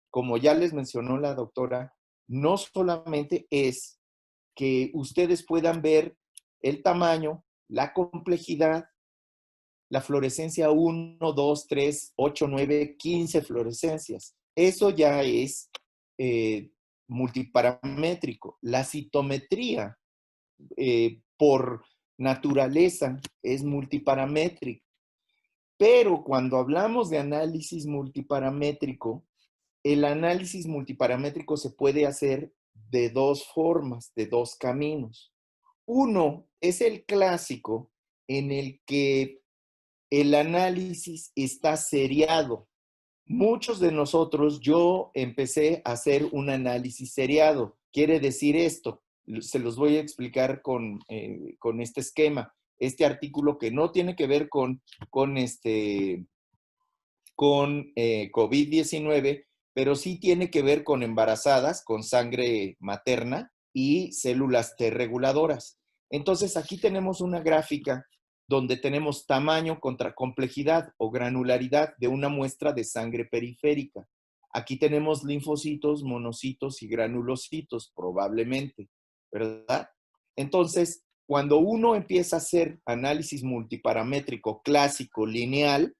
como ya les mencionó la doctora, no solamente es que ustedes puedan ver el tamaño, la complejidad, la fluorescencia 1, 2, 3, 8, 9, 15 fluorescencias. Eso ya es multiparamétrico. La citometría, por naturaleza, es multiparamétrica. Pero cuando hablamos de análisis multiparamétrico, el análisis multiparamétrico se puede hacer de 2 formas, de 2 caminos. Uno es el clásico en el que el análisis está seriado. Muchos de nosotros, yo empecé a hacer un análisis seriado. Quiere decir esto, se los voy a explicar con este esquema. Este artículo que no tiene que ver con COVID-19, pero sí tiene que ver con embarazadas, con sangre materna y células T reguladoras. Entonces, aquí tenemos una gráfica donde tenemos tamaño contra complejidad o granularidad de una muestra de sangre periférica. Aquí tenemos linfocitos, monocitos y granulocitos, probablemente, ¿verdad? Entonces, cuando uno empieza a hacer análisis multiparamétrico clásico lineal,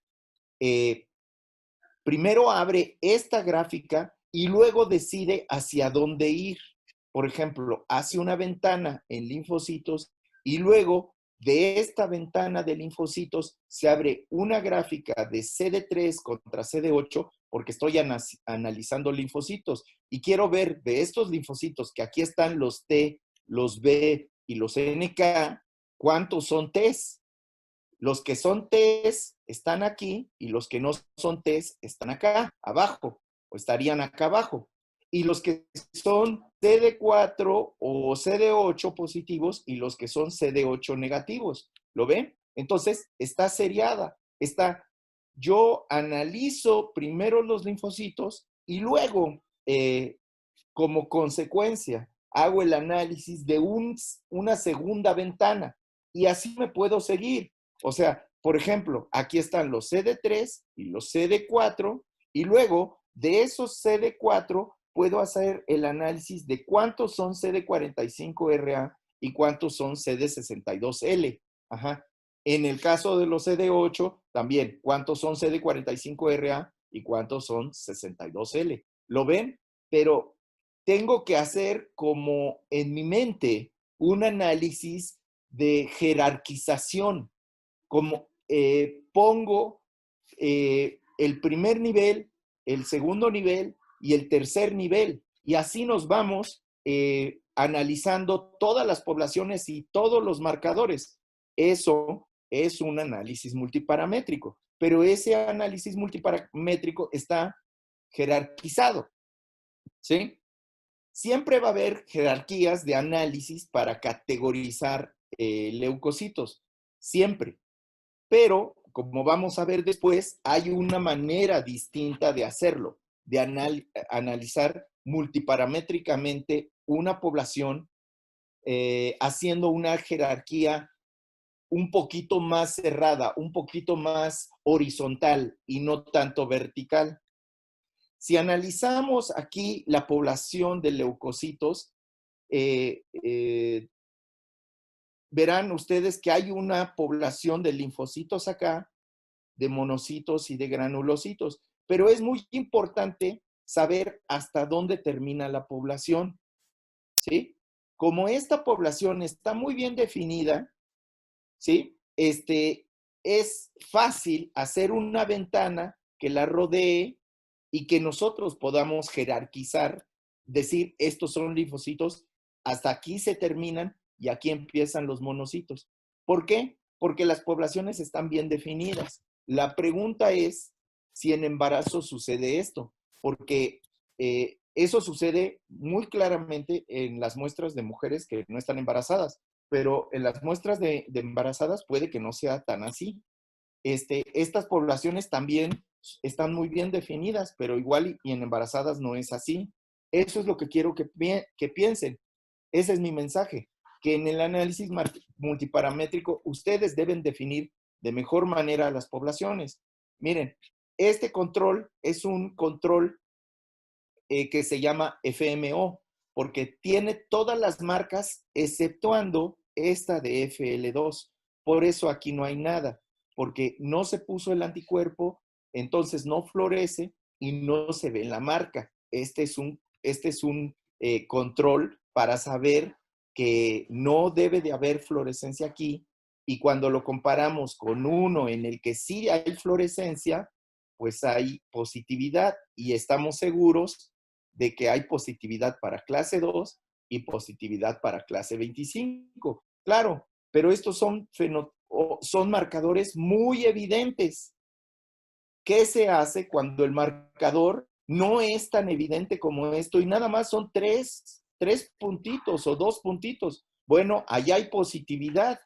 primero abre esta gráfica y luego decide hacia dónde ir. Por ejemplo, hace una ventana en linfocitos y luego de esta ventana de linfocitos se abre una gráfica de CD3 contra CD8 porque estoy analizando linfocitos y quiero ver de estos linfocitos que aquí están los T, los B y los NK, ¿cuántos son Ts? Los que son Ts están aquí y los que no son Ts están acá, abajo, o estarían acá abajo. Y los que son CD4 o CD8 positivos y los que son CD8 negativos. ¿Lo ven? Entonces, está seriada. Yo analizo primero los linfocitos y luego, como consecuencia, hago el análisis de una segunda ventana. Y así me puedo seguir. O sea, por ejemplo, aquí están los CD3 y los CD4 y luego de esos CD4 puedo hacer el análisis de cuántos son CD45RA y cuántos son CD62L. Ajá. En el caso de los CD8, también, cuántos son CD45RA y cuántos son 62L. ¿Lo ven? Pero tengo que hacer como en mi mente un análisis de jerarquización. Como pongo el primer nivel, el segundo nivel y el tercer nivel. Y así nos vamos analizando todas las poblaciones y todos los marcadores. Eso es un análisis multiparamétrico, pero ese análisis multiparamétrico está jerarquizado, ¿sí? Siempre va a haber jerarquías de análisis para categorizar leucocitos, siempre. Pero, como vamos a ver después, hay una manera distinta de hacerlo, de analizar multiparamétricamente una población haciendo una jerarquía un poquito más cerrada, un poquito más horizontal y no tanto vertical. Si analizamos aquí la población de leucocitos, verán ustedes que hay una población de linfocitos acá, de monocitos y de granulocitos, pero es muy importante saber hasta dónde termina la población, ¿sí? Como esta población está muy bien definida, ¿sí? Es fácil hacer una ventana que la rodee y que nosotros podamos jerarquizar, decir, estos son linfocitos, hasta aquí se terminan y aquí empiezan los monocitos. ¿Por qué? Porque las poblaciones están bien definidas. La pregunta es si en embarazo sucede esto, porque eso sucede muy claramente en las muestras de mujeres que no están embarazadas, pero en las muestras de embarazadas puede que no sea tan así. Estas poblaciones también están muy bien definidas, pero igual y en embarazadas no es así. Eso es lo que quiero que piensen. Ese es mi mensaje, que en el análisis multiparamétrico ustedes deben definir de mejor manera las poblaciones. Miren, este control es un control que se llama FMO, porque tiene todas las marcas exceptuando esta de FL2. Por eso aquí no hay nada, porque no se puso el anticuerpo, entonces no florece y no se ve la marca. Este es un control para saber que no debe de haber fluorescencia aquí, y cuando lo comparamos con uno en el que sí hay fluorescencia, pues hay positividad y estamos seguros de que hay positividad para clase 2 y positividad para clase 25. Claro, pero estos son marcadores muy evidentes. ¿Qué se hace cuando el marcador no es tan evidente como esto y nada más son tres puntitos o 2 puntitos? Bueno, allá hay positividad,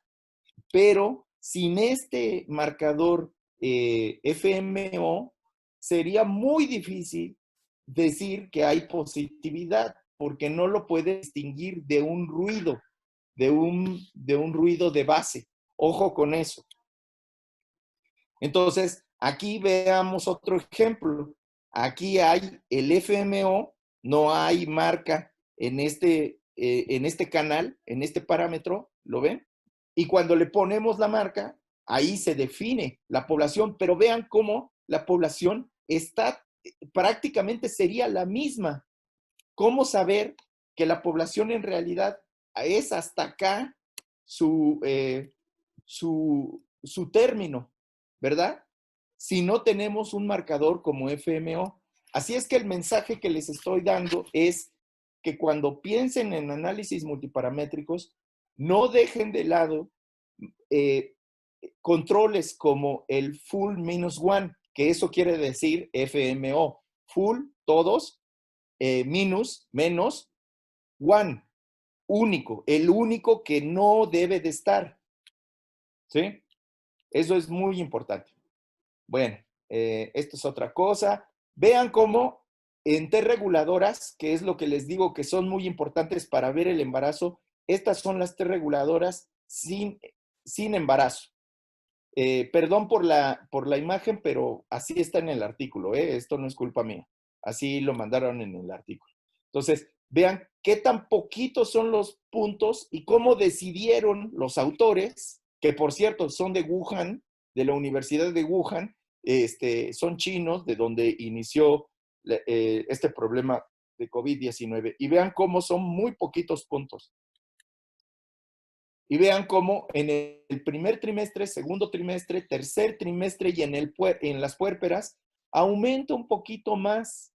pero sin este marcador FMO sería muy difícil decir que hay positividad porque no lo puede distinguir de un ruido, de un ruido de base. Ojo con eso. Entonces, aquí veamos otro ejemplo. Aquí hay el FMO, no hay marca en este canal, en este parámetro, ¿lo ven? Y cuando le ponemos la marca, ahí se define la población, pero vean cómo la población está, prácticamente sería la misma. ¿Cómo saber que la población en realidad es hasta acá su término, ¿verdad? Si no tenemos un marcador como FMO. Así es que el mensaje que les estoy dando es que cuando piensen en análisis multiparamétricos, no dejen de lado controles como el full -1, que eso quiere decir FMO. Full, todos, minus, menos, one, único, el único que no debe de estar. ¿Sí? Eso es muy importante. Bueno, esto es otra cosa. Vean cómo en T reguladoras, que es lo que les digo que son muy importantes para ver el embarazo, estas son las T reguladoras sin embarazo. Perdón por la imagen, pero así está en el artículo, ¿eh? Esto no es culpa mía. Así lo mandaron en el artículo. Entonces, vean qué tan poquitos son los puntos y cómo decidieron los autores, que por cierto son de Wuhan, de la Universidad de Wuhan, son chinos, de donde inició este problema de COVID-19. Y vean cómo son muy poquitos puntos. Y vean cómo en el primer trimestre, segundo trimestre, tercer trimestre y en las puérperas aumenta un poquito más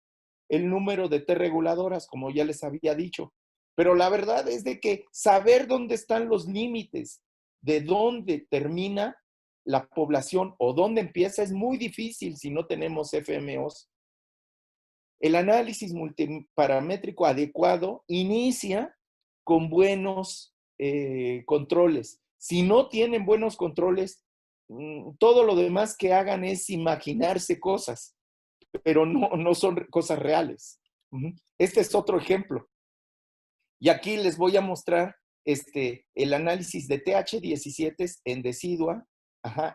el número de T reguladoras, como ya les había dicho. Pero la verdad es de que saber dónde están los límites, de dónde termina la población o dónde empieza es muy difícil si no tenemos FMOs. El análisis multiparamétrico adecuado inicia con buenos controles. Si no tienen buenos controles, todo lo demás que hagan es imaginarse cosas, pero no son cosas reales. Este es otro ejemplo. Y aquí les voy a mostrar el análisis de TH17 en decidua,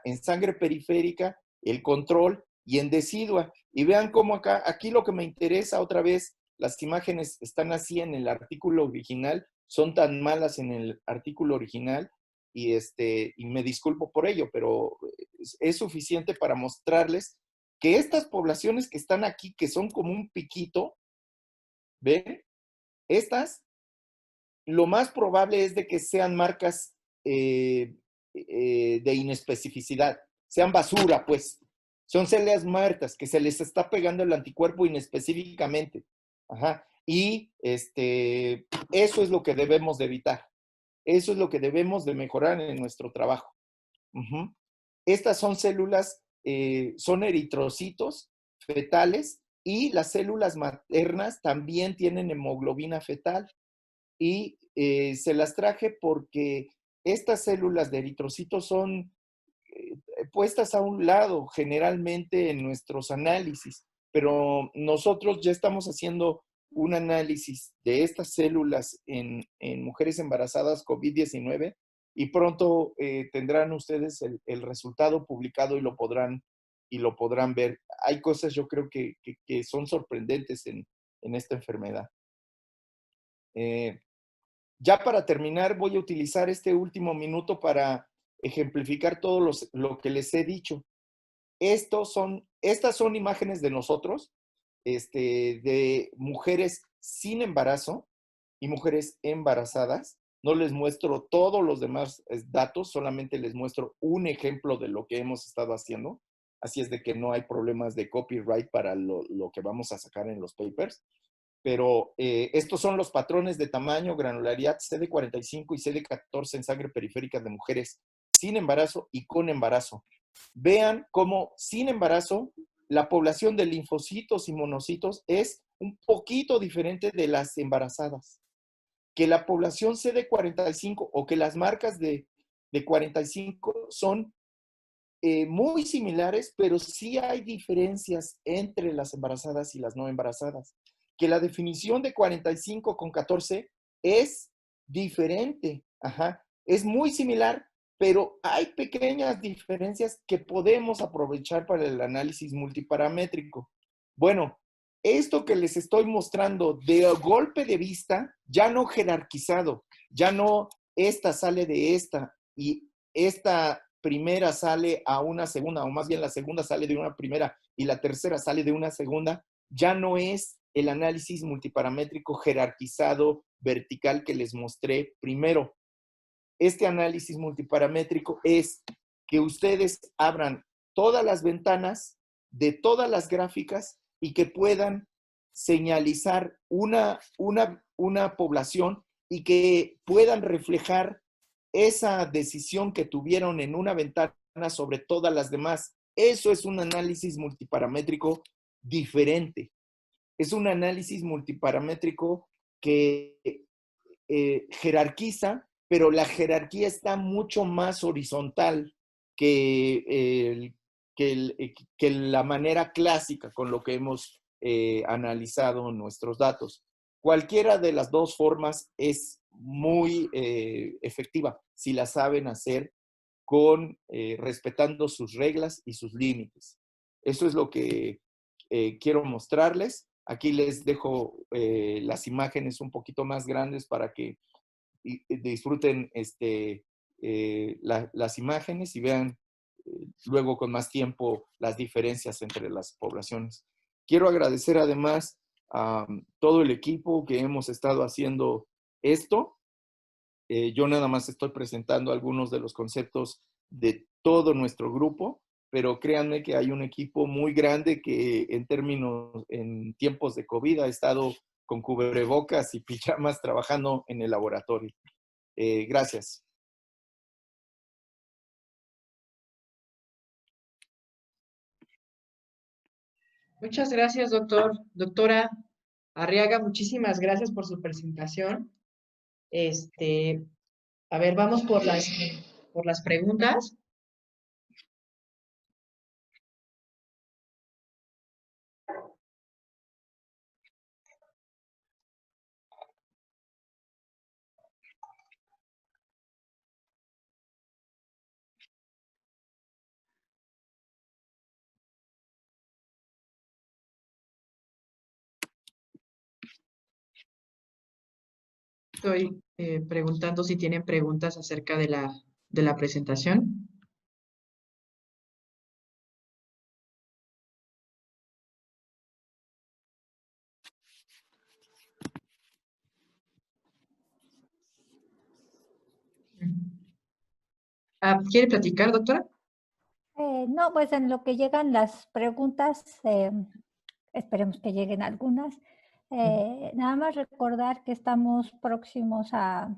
en sangre periférica, el control y en decidua. Y vean cómo aquí lo que me interesa otra vez, las imágenes están así en el artículo original, son tan malas en el artículo original y me disculpo por ello, pero es suficiente para mostrarles que estas poblaciones que están aquí, que son como un piquito, ¿ven? Estas, lo más probable es de que sean marcas de inespecificidad, sean basura, pues. Son células muertas que se les está pegando el anticuerpo inespecíficamente. Y eso es lo que debemos de evitar. Eso es lo que debemos de mejorar en nuestro trabajo. Estas son células, son eritrocitos fetales y las células maternas también tienen hemoglobina fetal. Y se las traje porque estas células de eritrocitos son puestas a un lado generalmente en nuestros análisis, pero nosotros ya estamos haciendo un análisis de estas células en mujeres embarazadas COVID-19 y pronto tendrán ustedes el resultado publicado y lo podrán ver. Hay cosas yo creo que son sorprendentes en esta enfermedad. Ya para terminar, voy a utilizar este último minuto para ejemplificar todo lo que les he dicho. Estas son imágenes de nosotros, de mujeres sin embarazo y mujeres embarazadas. No les muestro todos los demás datos, solamente les muestro un ejemplo de lo que hemos estado haciendo. Así es de que no hay problemas de copyright para lo que vamos a sacar en los papers. Pero estos son los patrones de tamaño, granularidad, CD45 y CD14 en sangre periférica de mujeres sin embarazo y con embarazo. Vean cómo sin embarazo la población de linfocitos y monocitos es un poquito diferente de las embarazadas. Que la población CD45 o que las marcas de 45 son muy similares, pero sí hay diferencias entre las embarazadas y las no embarazadas. Que la definición de 45 con 14 es diferente, es muy similar, pero hay pequeñas diferencias que podemos aprovechar para el análisis multiparamétrico. Bueno, esto que les estoy mostrando de golpe de vista, ya no jerarquizado, ya no esta sale de esta, y esta primera sale a una segunda, o más bien la segunda sale de una primera y la tercera sale de una segunda, ya no es el análisis multiparamétrico jerarquizado vertical que les mostré primero. Este análisis multiparamétrico es que ustedes abran todas las ventanas de todas las gráficas y que puedan señalizar una población y que puedan reflejar esa decisión que tuvieron en una ventana sobre todas las demás. Eso es un análisis multiparamétrico diferente. Es un análisis multiparamétrico que jerarquiza, pero la jerarquía está mucho más horizontal que la manera clásica con lo que hemos analizado nuestros datos. Cualquiera de las dos formas es muy efectiva si la saben hacer con respetando sus reglas y sus límites. Eso es lo que quiero mostrarles. Aquí les dejo las imágenes un poquito más grandes para que disfruten las imágenes y vean luego con más tiempo las diferencias entre las poblaciones. Quiero agradecer además a todo el equipo que hemos estado haciendo esto. Yo nada más estoy presentando algunos de los conceptos de todo nuestro grupo, pero créanme que hay un equipo muy grande que en tiempos de COVID ha estado con cubrebocas y pijamas trabajando en el laboratorio. Gracias. Muchas gracias, doctor. Doctora Arriaga, muchísimas gracias por su presentación. A ver, vamos por las preguntas. Estoy preguntando si tienen preguntas acerca de la presentación. ¿Quiere platicar, doctora? No, pues en lo que llegan las preguntas, esperemos que lleguen algunas. Nada más recordar que estamos próximos a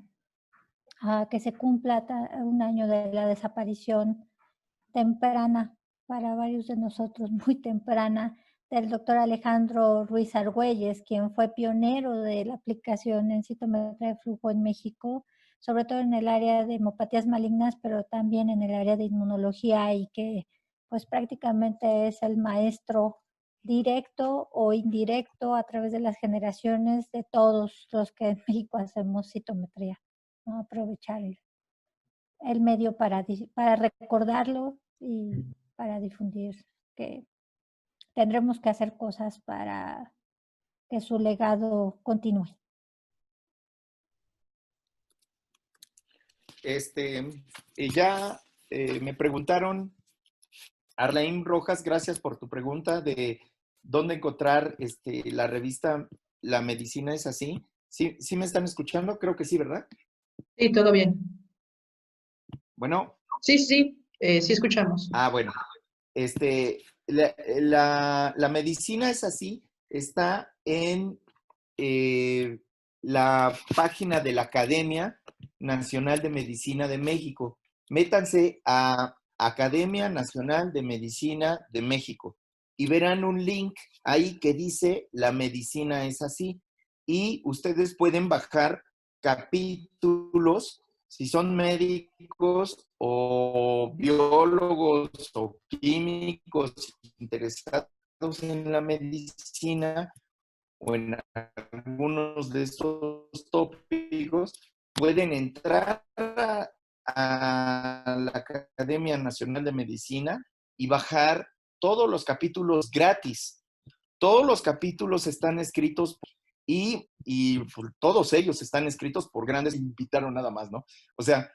que se cumpla un año de la desaparición temprana, para varios de nosotros muy temprana, del doctor Alejandro Ruiz Argüelles, quien fue pionero de la aplicación en citometría de flujo en México, sobre todo en el área de hemopatías malignas, pero también en el área de inmunología, y que pues prácticamente es el maestro directo o indirecto a través de las generaciones de todos los que en México hacemos citometría, ¿no? Aprovechar el medio para recordarlo y para difundir que tendremos que hacer cosas para que su legado continúe. Ya me preguntaron, Arlaín Rojas, gracias por tu pregunta de dónde encontrar la revista La Medicina es Así. ¿Sí me están escuchando? Creo que sí, ¿verdad? Sí, todo bien. Bueno. Sí, sí escuchamos. Bueno. La Medicina es Así está en la página de la Academia Nacional de Medicina de México. Métanse a Academia Nacional de Medicina de México y verán un link ahí que dice La Medicina es Así. Y ustedes pueden bajar capítulos, si son médicos o biólogos o químicos interesados en la medicina o en algunos de estos tópicos, pueden entrar a la Academia Nacional de Medicina y bajar todos los capítulos gratis. Todos los capítulos están escritos y pues, todos ellos están escritos por grandes, invitaron nada más, ¿no? O sea,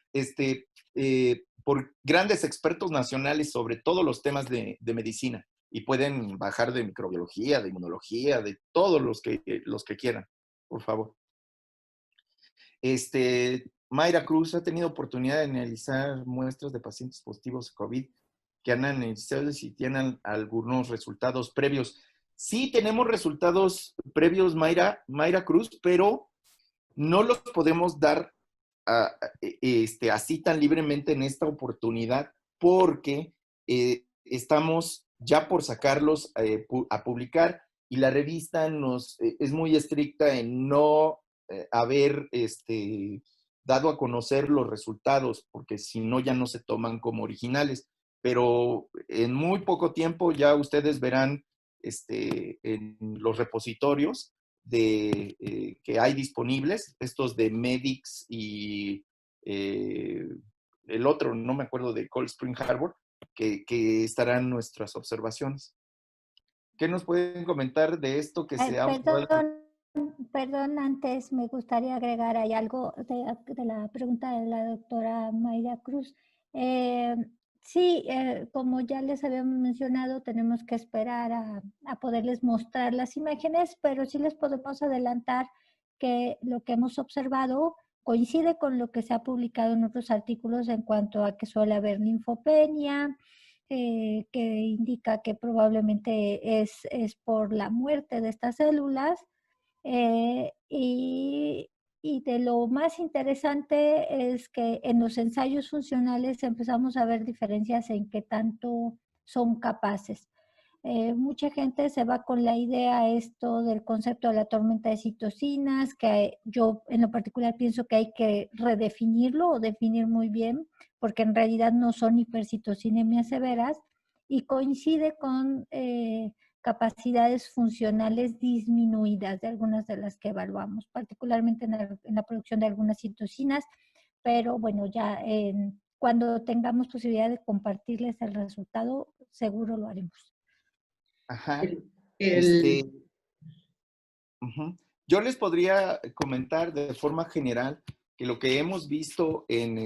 por grandes expertos nacionales sobre todos los temas de medicina y pueden bajar de microbiología, de inmunología, de todos los que quieran, por favor. Mayra Cruz ha tenido oportunidad de analizar muestras de pacientes positivos a COVID que han analizado y tienen algunos resultados previos. Sí tenemos resultados previos, Mayra Cruz, pero no los podemos dar así tan libremente en esta oportunidad porque estamos ya por sacarlos a publicar y la revista es muy estricta en no haber dado a conocer los resultados, porque si no ya no se toman como originales. Pero en muy poco tiempo ya ustedes verán en los repositorios que hay disponibles, estos de Medix y el otro, no me acuerdo, de Cold Spring Harbor, que estarán nuestras observaciones. ¿Qué nos pueden comentar de esto que se ha observado? Perdón, antes me gustaría agregar ahí algo de la pregunta de la doctora Mayra Cruz. Sí, como ya les habíamos mencionado, tenemos que esperar a poderles mostrar las imágenes, pero sí les podemos adelantar que lo que hemos observado coincide con lo que se ha publicado en otros artículos en cuanto a que suele haber linfopenia, que indica que probablemente es por la muerte de estas células. Eh, y, y de lo más interesante es que en los ensayos funcionales empezamos a ver diferencias en qué tanto son capaces. Mucha gente se va con la idea esto del concepto de la tormenta de citocinas, que yo en lo particular pienso que hay que redefinirlo o definir muy bien, porque en realidad no son hipercitocinemias severas y coincide con capacidades funcionales disminuidas de algunas de las que evaluamos, particularmente en la producción de algunas citocinas, pero bueno, ya cuando tengamos posibilidad de compartirles el resultado, seguro lo haremos. Ajá. El, el, Uh-huh. Yo les podría comentar de forma general que lo que hemos visto en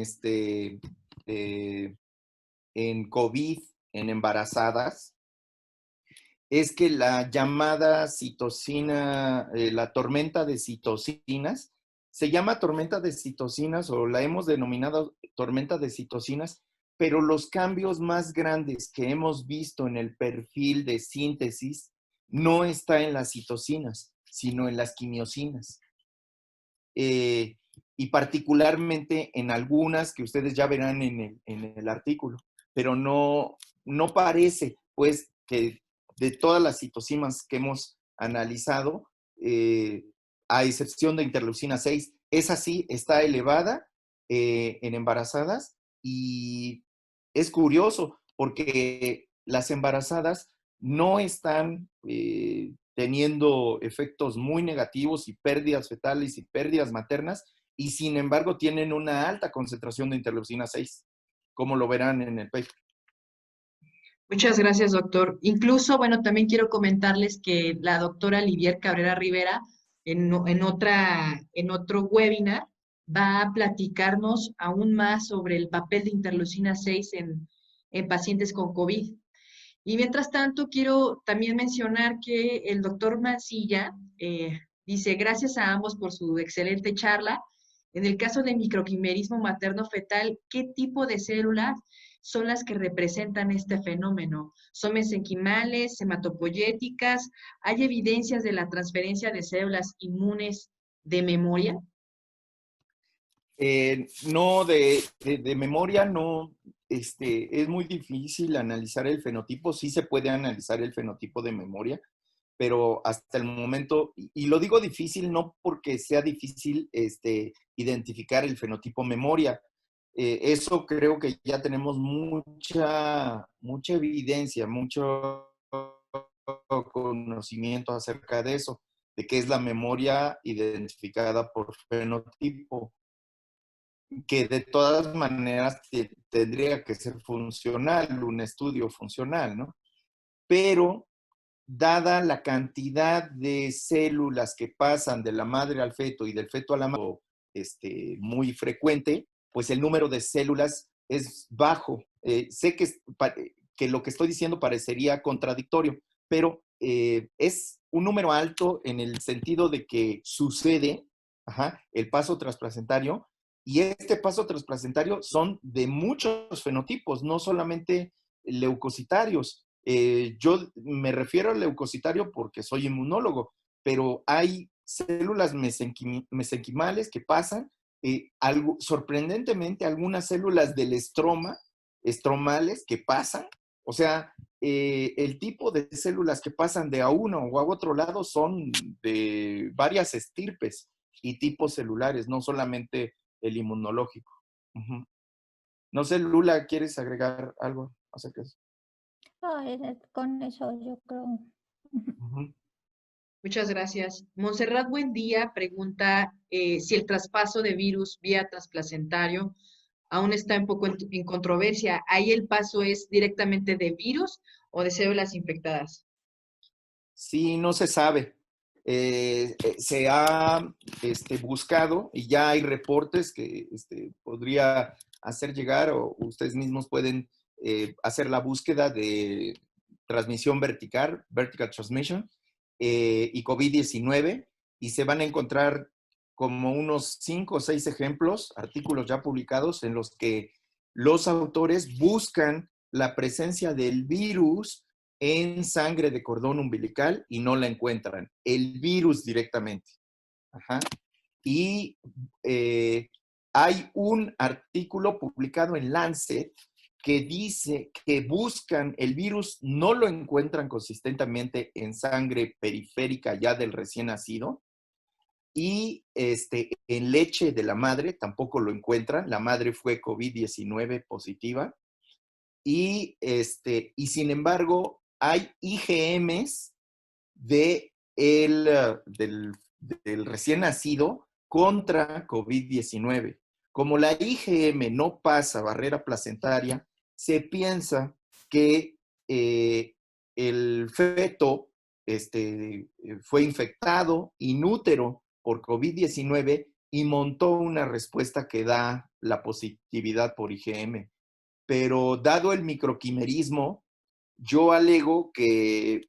COVID, en embarazadas, es que la llamada citocina, la tormenta de citocinas, se llama tormenta de citocinas o la hemos denominado tormenta de citocinas, pero los cambios más grandes que hemos visto en el perfil de síntesis no está en las citocinas, sino en las quimiosinas. Y particularmente en algunas que ustedes ya verán en el artículo, pero no parece, pues, que de todas las citocinas que hemos analizado, a excepción de interleucina 6, esa sí está elevada en embarazadas y es curioso porque las embarazadas no están teniendo efectos muy negativos y pérdidas fetales y pérdidas maternas, y sin embargo tienen una alta concentración de interleucina 6, como lo verán en el paper. Muchas gracias, doctor. Incluso, bueno, también quiero comentarles que la doctora Livier Cabrera Rivera, en otro webinar, va a platicarnos aún más sobre el papel de interleucina 6 en pacientes con COVID. Y mientras tanto, quiero también mencionar que el doctor Mancilla dice, gracias a ambos por su excelente charla. En el caso de microquimerismo materno-fetal, ¿qué tipo de células son las que representan este fenómeno? ¿Son mesenquimales, hematopoyéticas? ¿Hay evidencias de la transferencia de células inmunes de memoria? No, de memoria no, es muy difícil analizar el fenotipo, sí se puede analizar el fenotipo de memoria, pero hasta el momento, y lo digo difícil no porque sea difícil identificar el fenotipo memoria, eso creo que ya tenemos mucha evidencia, mucho conocimiento acerca de eso, de qué es la memoria identificada por fenotipo, que de todas maneras tendría que ser funcional, un estudio funcional, ¿no? Pero dada la cantidad de células que pasan de la madre al feto y del feto a la madre, muy frecuente, pues el número de células es bajo. Sé que lo que estoy diciendo parecería contradictorio, pero es un número alto en el sentido de que sucede el paso trasplacentario, y este paso trasplacentario son de muchos fenotipos, no solamente leucocitarios. Yo me refiero al leucocitario porque soy inmunólogo, pero hay células mesenquimales que pasan, sorprendentemente algunas células del estromales que pasan, o sea, el tipo de células que pasan de a uno o a otro lado son de varias estirpes y tipos celulares, no solamente el inmunológico. Uh-huh. No sé, Lula, ¿quieres agregar algo acerca de eso? Con eso yo creo. Uh-huh. Muchas gracias. Montserrat Buendía pregunta si el traspaso de virus vía trasplacentario aún está un poco en controversia. ¿Ahí el paso es directamente de virus o de células infectadas? Sí, no se sabe. Se ha buscado y ya hay reportes que podría hacer llegar, o ustedes mismos pueden hacer la búsqueda de transmisión vertical transmission, y COVID-19, y se van a encontrar como unos 5 o 6 ejemplos, artículos ya publicados, en los que los autores buscan la presencia del virus en sangre de cordón umbilical y no la encuentran. El virus directamente. Ajá. Y hay un artículo publicado en Lancet que dice que buscan el virus, no lo encuentran consistentemente en sangre periférica ya del recién nacido, y en leche de la madre tampoco lo encuentran. La madre fue COVID-19 positiva. Y sin embargo, hay IgMs del recién nacido contra COVID-19. Como la IgM no pasa barrera placentaria, se piensa que el feto fue infectado in útero por COVID-19 y montó una respuesta que da la positividad por IgM. Pero dado el microquimerismo, yo alego que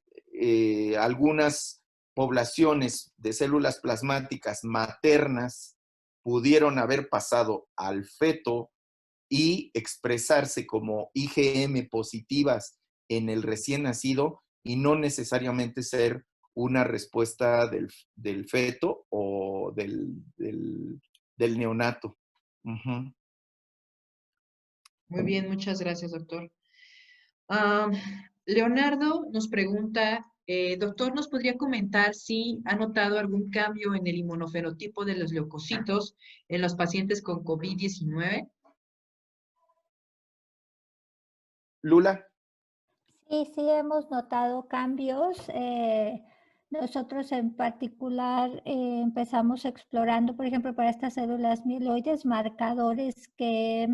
algunas poblaciones de células plasmáticas maternas pudieron haber pasado al feto y expresarse como IgM positivas en el recién nacido y no necesariamente ser una respuesta del feto o del neonato. Uh-huh. Muy bien, muchas gracias, doctor. Leonardo nos pregunta, doctor, ¿nos podría comentar si ha notado algún cambio en el inmunofenotipo de los leucocitos en los pacientes con COVID-19? Lula. Sí, hemos notado cambios. Nosotros en particular empezamos explorando, por ejemplo, para estas células mieloides, marcadores que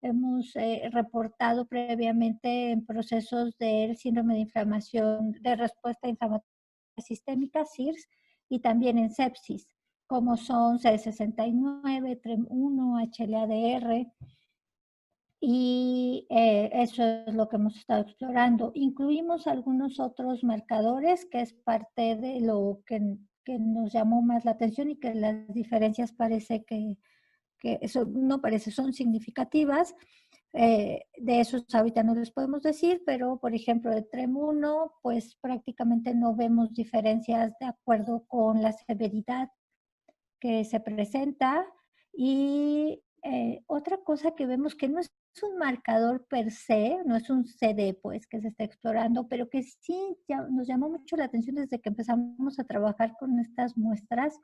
hemos reportado previamente en procesos del síndrome de inflamación, de respuesta inflamatoria sistémica, SIRS, y también en sepsis, como son C69, TREM1, HLA-DR. Y eso es lo que hemos estado explorando. Incluimos algunos otros marcadores, que es parte de lo que nos llamó más la atención y que las diferencias parece que eso no parece, son significativas. De esos ahorita no les podemos decir, pero por ejemplo de TREM1, pues prácticamente no vemos diferencias de acuerdo con la severidad que se presenta. Y otra cosa que vemos que no es un marcador per se, no es un CD pues que se está explorando, pero que sí nos llamó mucho la atención desde que empezamos a trabajar con estas muestras,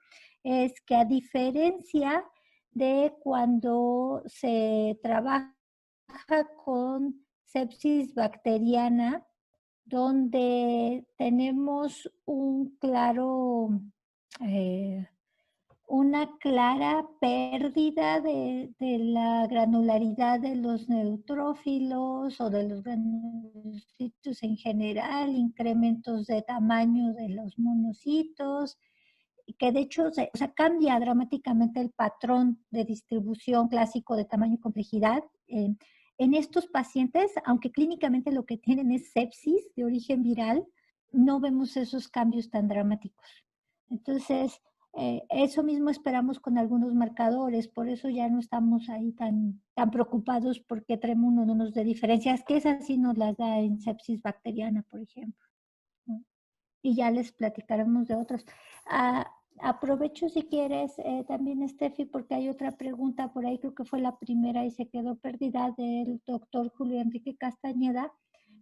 es que a diferencia de cuando se trabaja con sepsis bacteriana, donde tenemos un claro una clara pérdida de la granularidad de los neutrófilos o de los granulocitos en general, incrementos de tamaño de los monocitos, que de hecho o sea, cambia dramáticamente el patrón de distribución clásico de tamaño y complejidad. En estos pacientes, aunque clínicamente lo que tienen es sepsis de origen viral, no vemos esos cambios tan dramáticos. Entonces, eso mismo esperamos con algunos marcadores, por eso ya no estamos ahí tan preocupados porque TREM1 no nos dé diferencias, que esas sí nos las da en sepsis bacteriana, por ejemplo, ¿no? Y ya les platicaremos de otros. Aprovecho si quieres también, Steffi, porque hay otra pregunta por ahí, creo que fue la primera y se quedó perdida, del doctor Julio Enrique Castañeda,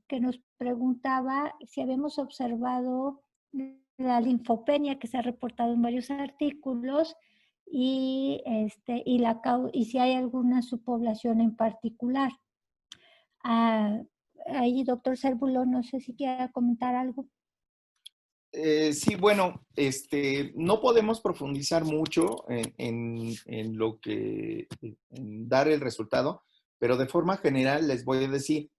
que nos preguntaba si habíamos observado la linfopenia que se ha reportado en varios artículos y si hay alguna subpoblación en particular. Ahí, doctor Cérvulo, no sé si quiera comentar algo. Sí, bueno, no podemos profundizar mucho en lo que, en dar el resultado, pero de forma general les voy a decir,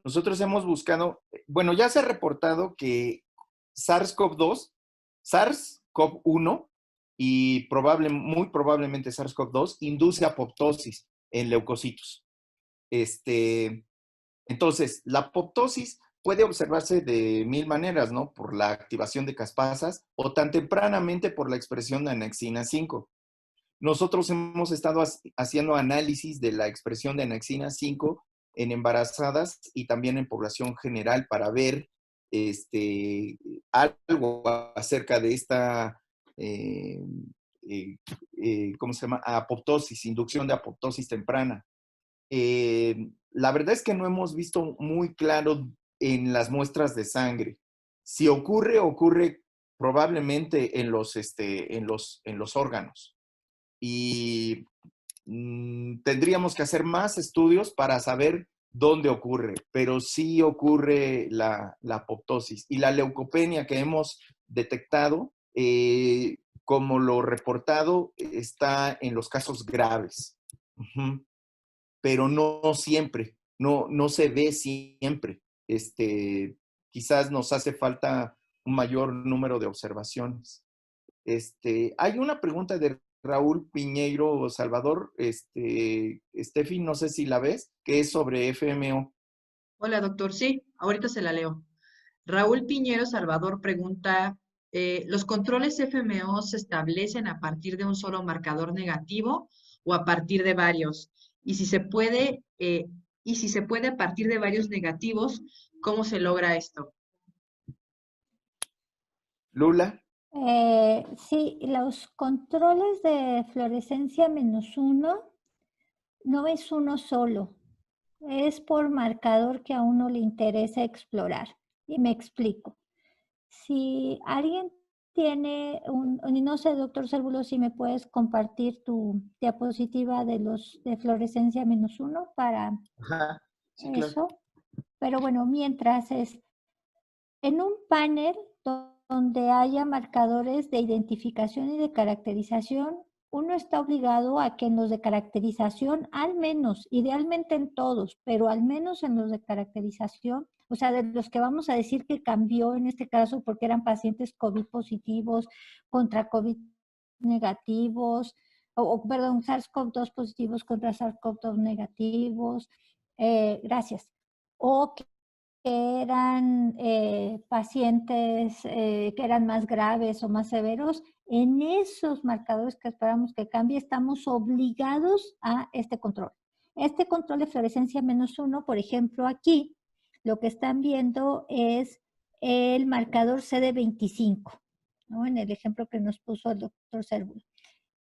nosotros hemos buscado, bueno, ya se ha reportado que SARS-CoV-2, SARS-CoV-1 y muy probablemente SARS-CoV-2 induce apoptosis en leucocitos. Entonces, la apoptosis puede observarse de 1000 maneras, ¿no? Por la activación de caspasas o tan tempranamente por la expresión de anexina 5. Nosotros hemos estado haciendo análisis de la expresión de anexina 5 en embarazadas y también en población general para ver algo acerca de esta, ¿cómo se llama? Apoptosis, inducción de apoptosis temprana. La verdad es que no hemos visto muy claro en las muestras de sangre. Si ocurre, ocurre probablemente en los órganos. Y tendríamos que hacer más estudios para saber dónde ocurre, pero sí ocurre la apoptosis. Y la leucopenia que hemos detectado, como lo reportado, está en los casos graves. Pero no siempre, no se ve siempre. Quizás nos hace falta un mayor número de observaciones. Hay una pregunta de Raúl Piñeiro Salvador, Steffi, no sé si la ves, que es sobre FMO. Hola, doctor. Sí, ahorita se la leo. Raúl Piñero Salvador pregunta, ¿los controles FMO se establecen a partir de un solo marcador negativo o a partir de varios? Y si se puede a partir de varios negativos, ¿cómo se logra esto? Lula. Sí, los controles de fluorescencia -1 no es uno solo, es por marcador que a uno le interesa explorar. Y me explico. Si alguien tiene no sé, doctor Cérvulo, si me puedes compartir tu diapositiva de fluorescencia -1 para Ajá, sí, claro. eso. Pero bueno, mientras en un panel donde haya marcadores de identificación y de caracterización, uno está obligado a que en los de caracterización, al menos, idealmente en todos, pero al menos en los de caracterización, o sea, de los que vamos a decir que cambió en este caso porque eran pacientes COVID positivos contra COVID negativos, perdón, SARS-CoV-2 positivos contra SARS-CoV-2 negativos, gracias. O que eran pacientes que eran más graves o más severos, en esos marcadores que esperamos que cambie, estamos obligados a este control. Este control de fluorescencia -1, por ejemplo, aquí, lo que están viendo es el marcador CD25, ¿no? En el ejemplo que nos puso el doctor Cérvulo.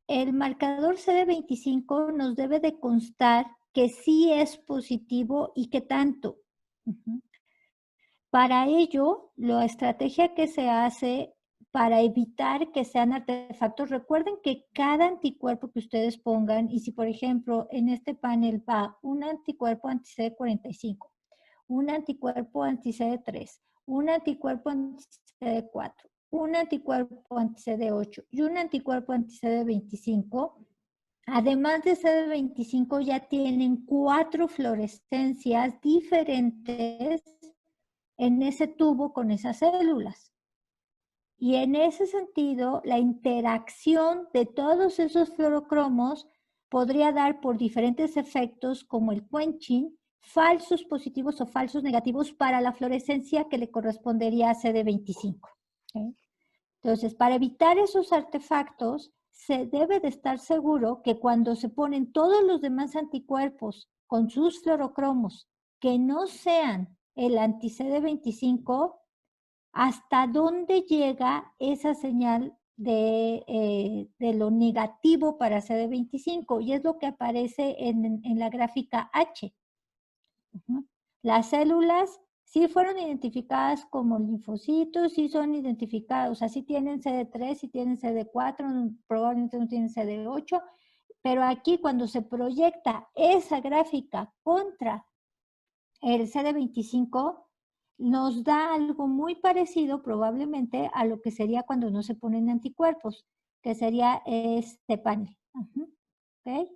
El marcador CD25 nos debe de constar que sí es positivo y que tanto. Para ello, la estrategia que se hace para evitar que sean artefactos, recuerden que cada anticuerpo que ustedes pongan, y si por ejemplo en este panel va un anticuerpo anti-CD45, un anticuerpo anti-CD3, un anticuerpo anti-CD4 un anticuerpo anti-CD8 y un anticuerpo anti-CD25, además de CD25 ya tienen 4 fluorescencias diferentes en ese tubo con esas células. Y en ese sentido, la interacción de todos esos fluorocromos podría dar por diferentes efectos como el quenching, falsos positivos o falsos negativos para la fluorescencia que le correspondería a CD25. ¿Okay? Entonces, para evitar esos artefactos, se debe de estar seguro que cuando se ponen todos los demás anticuerpos con sus fluorocromos que no sean el anti-CD25, hasta dónde llega esa señal de lo negativo para CD25, y es lo que aparece en la gráfica H. Las células sí fueron identificadas como linfocitos, sí son identificadas, o sea, sí tienen CD3, sí tienen CD4, probablemente no tienen CD8, pero aquí cuando se proyecta esa gráfica contra el CD25, nos da algo muy parecido probablemente a lo que sería cuando no se ponen anticuerpos, que sería este panel. ¿Okay?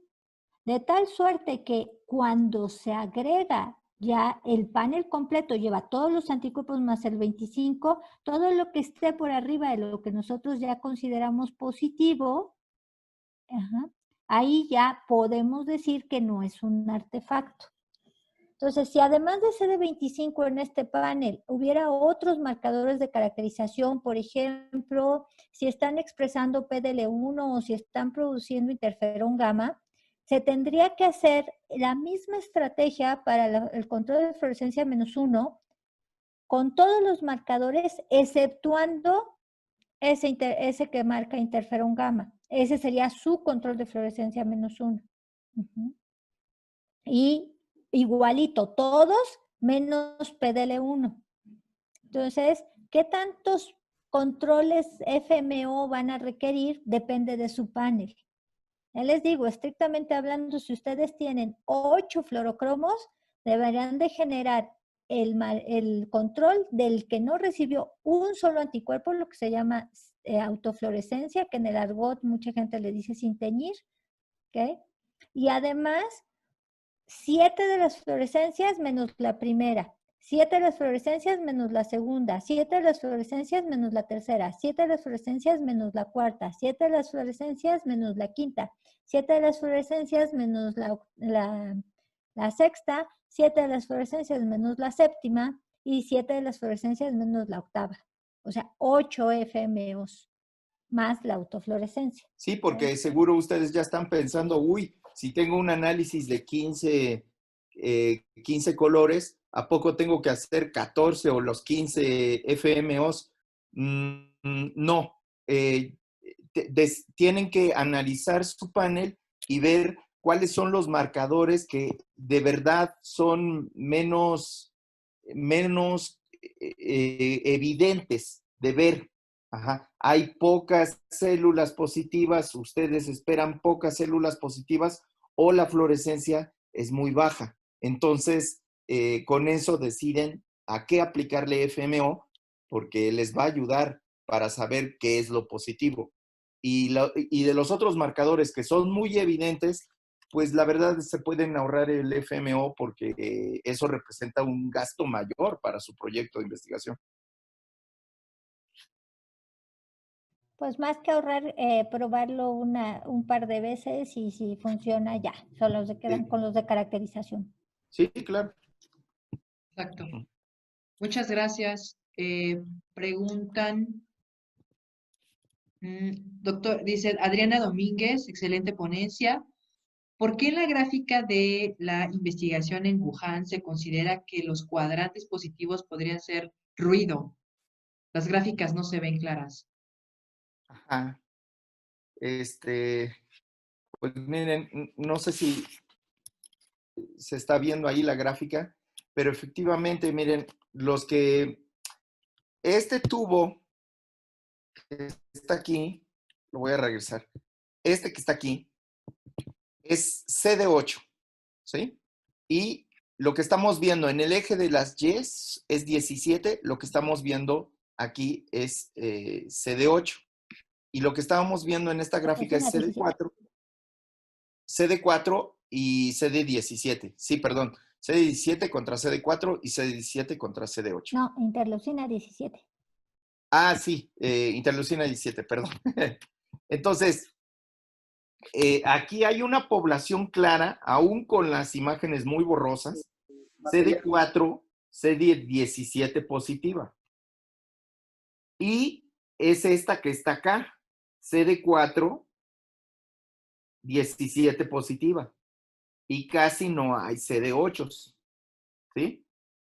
De tal suerte que cuando se agrega ya el panel completo, lleva todos los anticuerpos más el 25, todo lo que esté por arriba de lo que nosotros ya consideramos positivo, ahí ya podemos decir que no es un artefacto. Entonces, si además de CD25 en este panel hubiera otros marcadores de caracterización, por ejemplo, si están expresando PDL1 o si están produciendo interferón gamma, se tendría que hacer la misma estrategia para el control de fluorescencia -1 con todos los marcadores, exceptuando ese que marca interferón gamma. Ese sería su control de fluorescencia -1. Y igualito, todos menos PDL1. Entonces, ¿qué tantos controles FMO van a requerir? Depende de su panel. Ya les digo, estrictamente hablando, si ustedes tienen 8 fluorocromos, deberían de generar el control del que no recibió un solo anticuerpo, lo que se llama autofluorescencia, que en el argot mucha gente le dice sin teñir. ¿Okay? Y además, 7 de las fluorescencias menos la primera, 7 de las fluorescencias menos la segunda, 7 de las fluorescencias menos la tercera, 7 de las fluorescencias menos la cuarta, 7 de las fluorescencias menos la quinta, 7 de las fluorescencias menos la sexta, 7 de las fluorescencias menos la séptima y 7 de las fluorescencias menos la octava. O sea, 8 FMOs más la autofluorescencia. Sí, porque seguro ustedes ya están pensando, uy, si tengo un análisis de 15 colores, ¿a poco tengo que hacer 14 o los 15 FMOs? No. Tienen que analizar su panel y ver cuáles son los marcadores que de verdad son menos evidentes de ver. Ajá. Hay pocas células positivas, ustedes esperan pocas células positivas o la fluorescencia es muy baja. Entonces, con eso deciden a qué aplicarle FMO porque les va a ayudar para saber qué es lo positivo. Y de los otros marcadores que son muy evidentes, pues la verdad se pueden ahorrar el FMO porque eso representa un gasto mayor para su proyecto de investigación. Pues más que ahorrar, probarlo un par de veces y si funciona ya, solo se quedan con los de caracterización. Sí, claro. Exacto. Muchas gracias. Preguntan, doctor, dice Adriana Domínguez, excelente ponencia. ¿Por qué en la gráfica de la investigación en Wuhan se considera que los cuadrantes positivos podrían ser ruido? Las gráficas no se ven claras. Ajá. Pues miren, no sé si se está viendo ahí la gráfica, pero efectivamente, miren, este tubo que está aquí, lo voy a regresar, este que está aquí, es CD8, ¿sí? Y lo que estamos viendo en el eje de las Y es 17, lo que estamos viendo aquí es CD8. Y lo que estábamos viendo en esta gráfica es CD4 y CD17. Sí, perdón. CD17 contra CD4 y CD17 contra CD8. No, interleucina 17. Ah, sí, interleucina 17, perdón. Entonces, aquí hay una población clara, aún con las imágenes muy borrosas, CD4, CD17 positiva. Y es esta que está acá, CD4, 17 positiva. Y casi no hay CD8, ¿sí?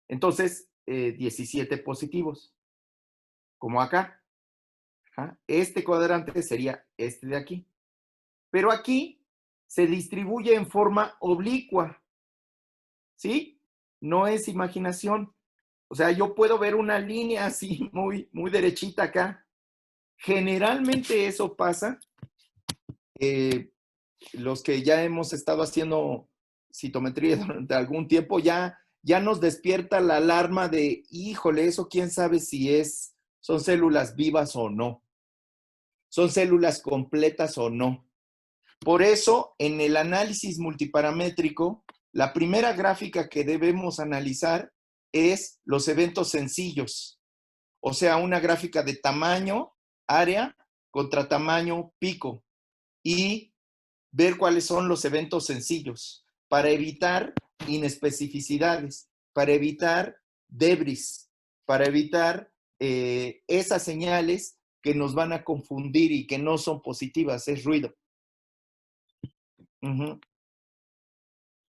Entonces, 17 positivos, como acá. Ajá. Este cuadrante sería este de aquí. Pero aquí se distribuye en forma oblicua, ¿sí? No es imaginación. O sea, yo puedo ver una línea así muy, muy derechita acá. Generalmente eso pasa. Los que ya hemos estado haciendo citometría durante algún tiempo, ya nos despierta la alarma de, híjole, eso quién sabe si son células vivas o no. Son células completas o no. Por eso, en el análisis multiparamétrico, la primera gráfica que debemos analizar es los eventos sencillos. O sea, una gráfica de tamaño, área, contra tamaño, pico. Y ver cuáles son los eventos sencillos para evitar inespecificidades, para evitar debris, para evitar esas señales que nos van a confundir y que no son positivas, es ruido.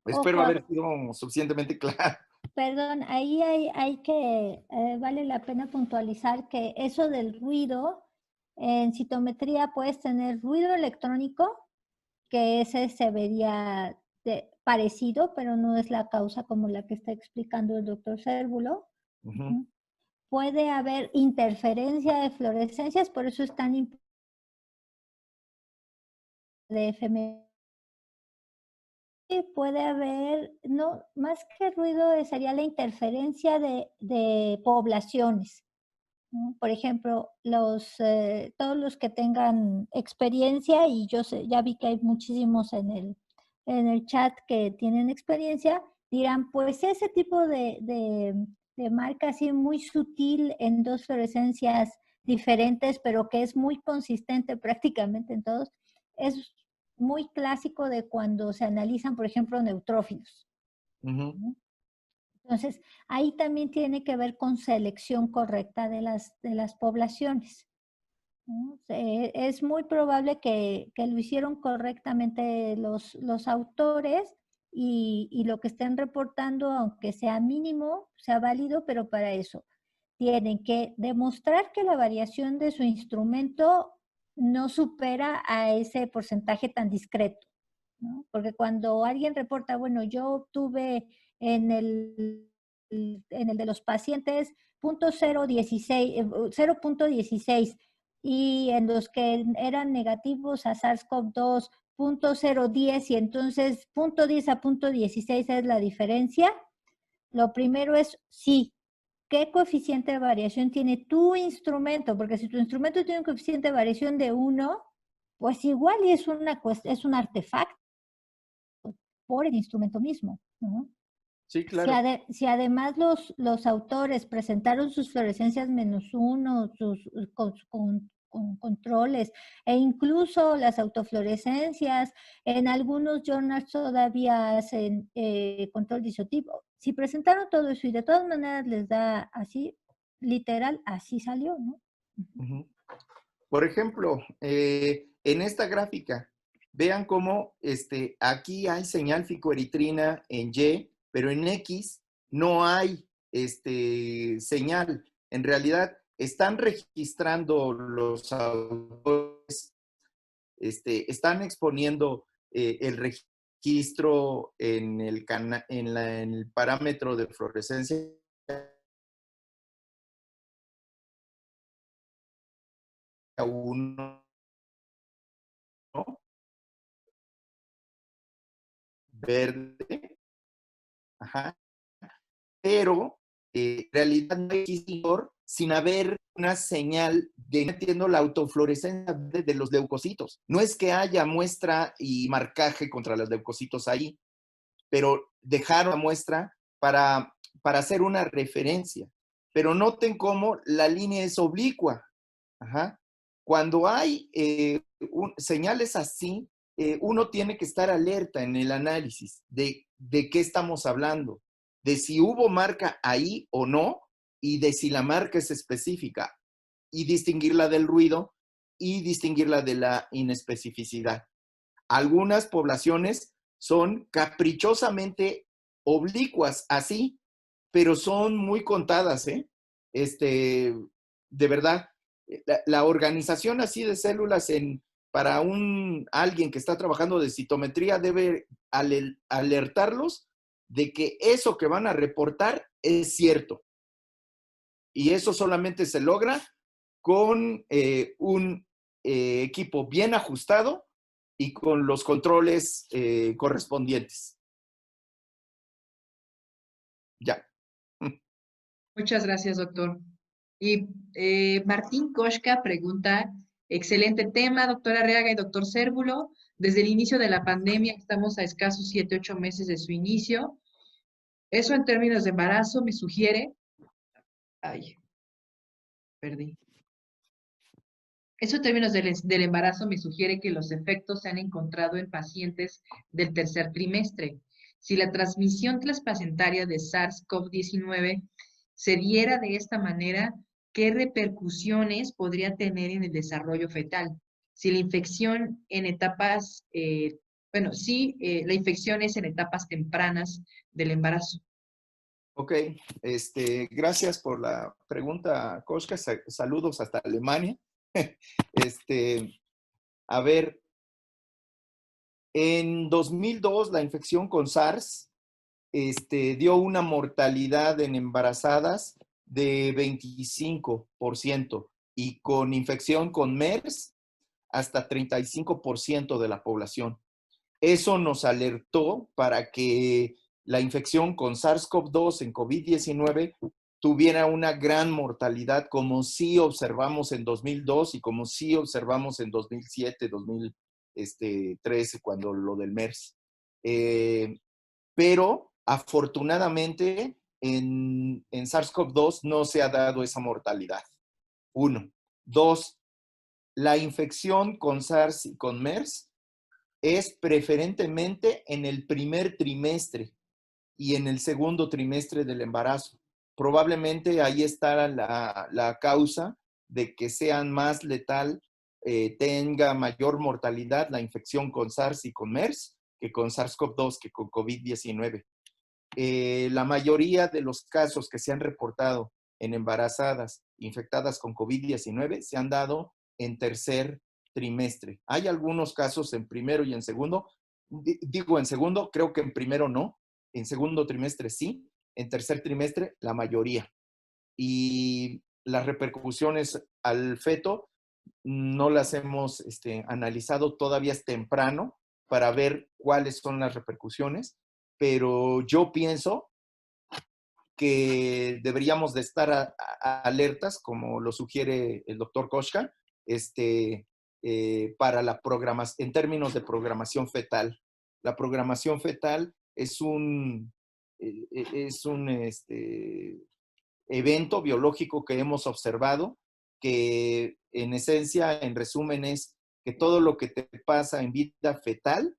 Espero Ojo, haber sido suficientemente claro. perdón, ahí hay que, vale la pena puntualizar que eso del ruido, en citometría puedes tener ruido electrónico, que ese se vería parecido, pero no es la causa como la que está explicando el doctor Cérvulo. Puede haber interferencia de fluorescencias, por eso es tan importante de FM. Puede haber, no, más que ruido, sería la interferencia de poblaciones, ¿no? Por ejemplo, todos los que tengan experiencia, y yo sé, ya vi que hay muchísimos en el chat que tienen experiencia, dirán, pues ese tipo de marca así muy sutil en dos fluorescencias diferentes, pero que es muy consistente prácticamente en todos, es muy clásico de cuando se analizan, por ejemplo, neutrófilos. ¿No? Entonces, ahí también tiene que ver con selección correcta de las poblaciones, ¿no? Es muy probable que lo hicieron correctamente los autores y lo que estén reportando, aunque sea mínimo, sea válido, pero para eso tienen que demostrar que la variación de su instrumento no supera a ese porcentaje tan discreto, ¿no? Porque cuando alguien reporta, bueno, yo tuve en el de los pacientes 0.16 y en los que eran negativos a SARS-CoV-2 0.010 y entonces 0.10 a 0.16 es la diferencia. Lo primero es sí, ¿qué coeficiente de variación tiene tu instrumento? Porque si tu instrumento tiene un coeficiente de variación de 1, pues igual es un artefacto por el instrumento mismo, ¿no? Sí, claro. Si además los autores presentaron sus fluorescencias -1, con controles, e incluso las autofluorescencias, en algunos journals todavía hacen control de isotipo. Si presentaron todo eso y de todas maneras les da así, literal, así salió, ¿no? Por ejemplo, en esta gráfica, vean cómo aquí hay señal ficoeritrina en Y, pero en X no hay señal. En realidad, están registrando los autores, están exponiendo el registro en el parámetro de fluorescencia 1, ¿no? Verde, ajá, pero en realidad no hay sin haber una señal de metiendo la autofluorescencia de los leucocitos. No es que haya muestra y marcaje contra los leucocitos ahí, pero dejaron la muestra para hacer una referencia. Pero noten cómo la línea es oblicua. Ajá. Cuando hay señales así, uno tiene que estar alerta en el análisis de qué estamos hablando, de si hubo marca ahí o no, y de si la marca es específica, y distinguirla del ruido y distinguirla de la inespecificidad. Algunas poblaciones son caprichosamente oblicuas, así, pero son muy contadas, ¿eh? De verdad, la organización así de células para alguien que está trabajando de citometría debe alertarlos de que eso que van a reportar es cierto. Y eso solamente se logra con un equipo bien ajustado y con los controles correspondientes. Ya. Muchas gracias, doctor. Y Martín Koshka pregunta, excelente tema, doctora Arriaga y doctor Cérvulo. Desde el inicio de la pandemia estamos a escasos 7, 8 meses de su inicio. Eso en términos de embarazo me sugiere... Ay, perdí. Eso en términos del embarazo me sugiere que los efectos se han encontrado en pacientes del tercer trimestre. Si la transmisión transplacentaria de SARS-CoV-19 se diera de esta manera, ¿qué repercusiones podría tener en el desarrollo fetal? Si la infección en etapas, la infección es en etapas tempranas del embarazo. Ok, gracias por la pregunta, Koshka. Saludos hasta Alemania. A ver, en 2002 la infección con SARS dio una mortalidad en embarazadas de 25% y con infección con MERS hasta 35% de la población. Eso nos alertó para que la infección con SARS-CoV-2 en COVID-19 tuviera una gran mortalidad, como sí observamos en 2002 y como sí observamos en 2007, 2013, cuando lo del MERS. Pero afortunadamente en SARS-CoV-2 no se ha dado esa mortalidad. 1. 2. La infección con SARS y con MERS es preferentemente en el primer trimestre y en el segundo trimestre del embarazo. Probablemente ahí está la causa de que sean más letal, tenga mayor mortalidad la infección con SARS y con MERS que con SARS-CoV-2, que con COVID-19. La mayoría de los casos que se han reportado en embarazadas infectadas con COVID-19 se han dado en tercer trimestre. Hay algunos casos en primero y en segundo. Digo en segundo, creo que en primero no. En segundo trimestre sí. En tercer trimestre la mayoría. Y las repercusiones al feto no las hemos analizado. Todavía es temprano para ver cuáles son las repercusiones, pero yo pienso que deberíamos de estar alertas, como lo sugiere el doctor Koshka, para la programación, en términos de programación fetal. La programación fetal es un evento biológico que hemos observado, que en esencia, en resumen, es que todo lo que te pasa en vida fetal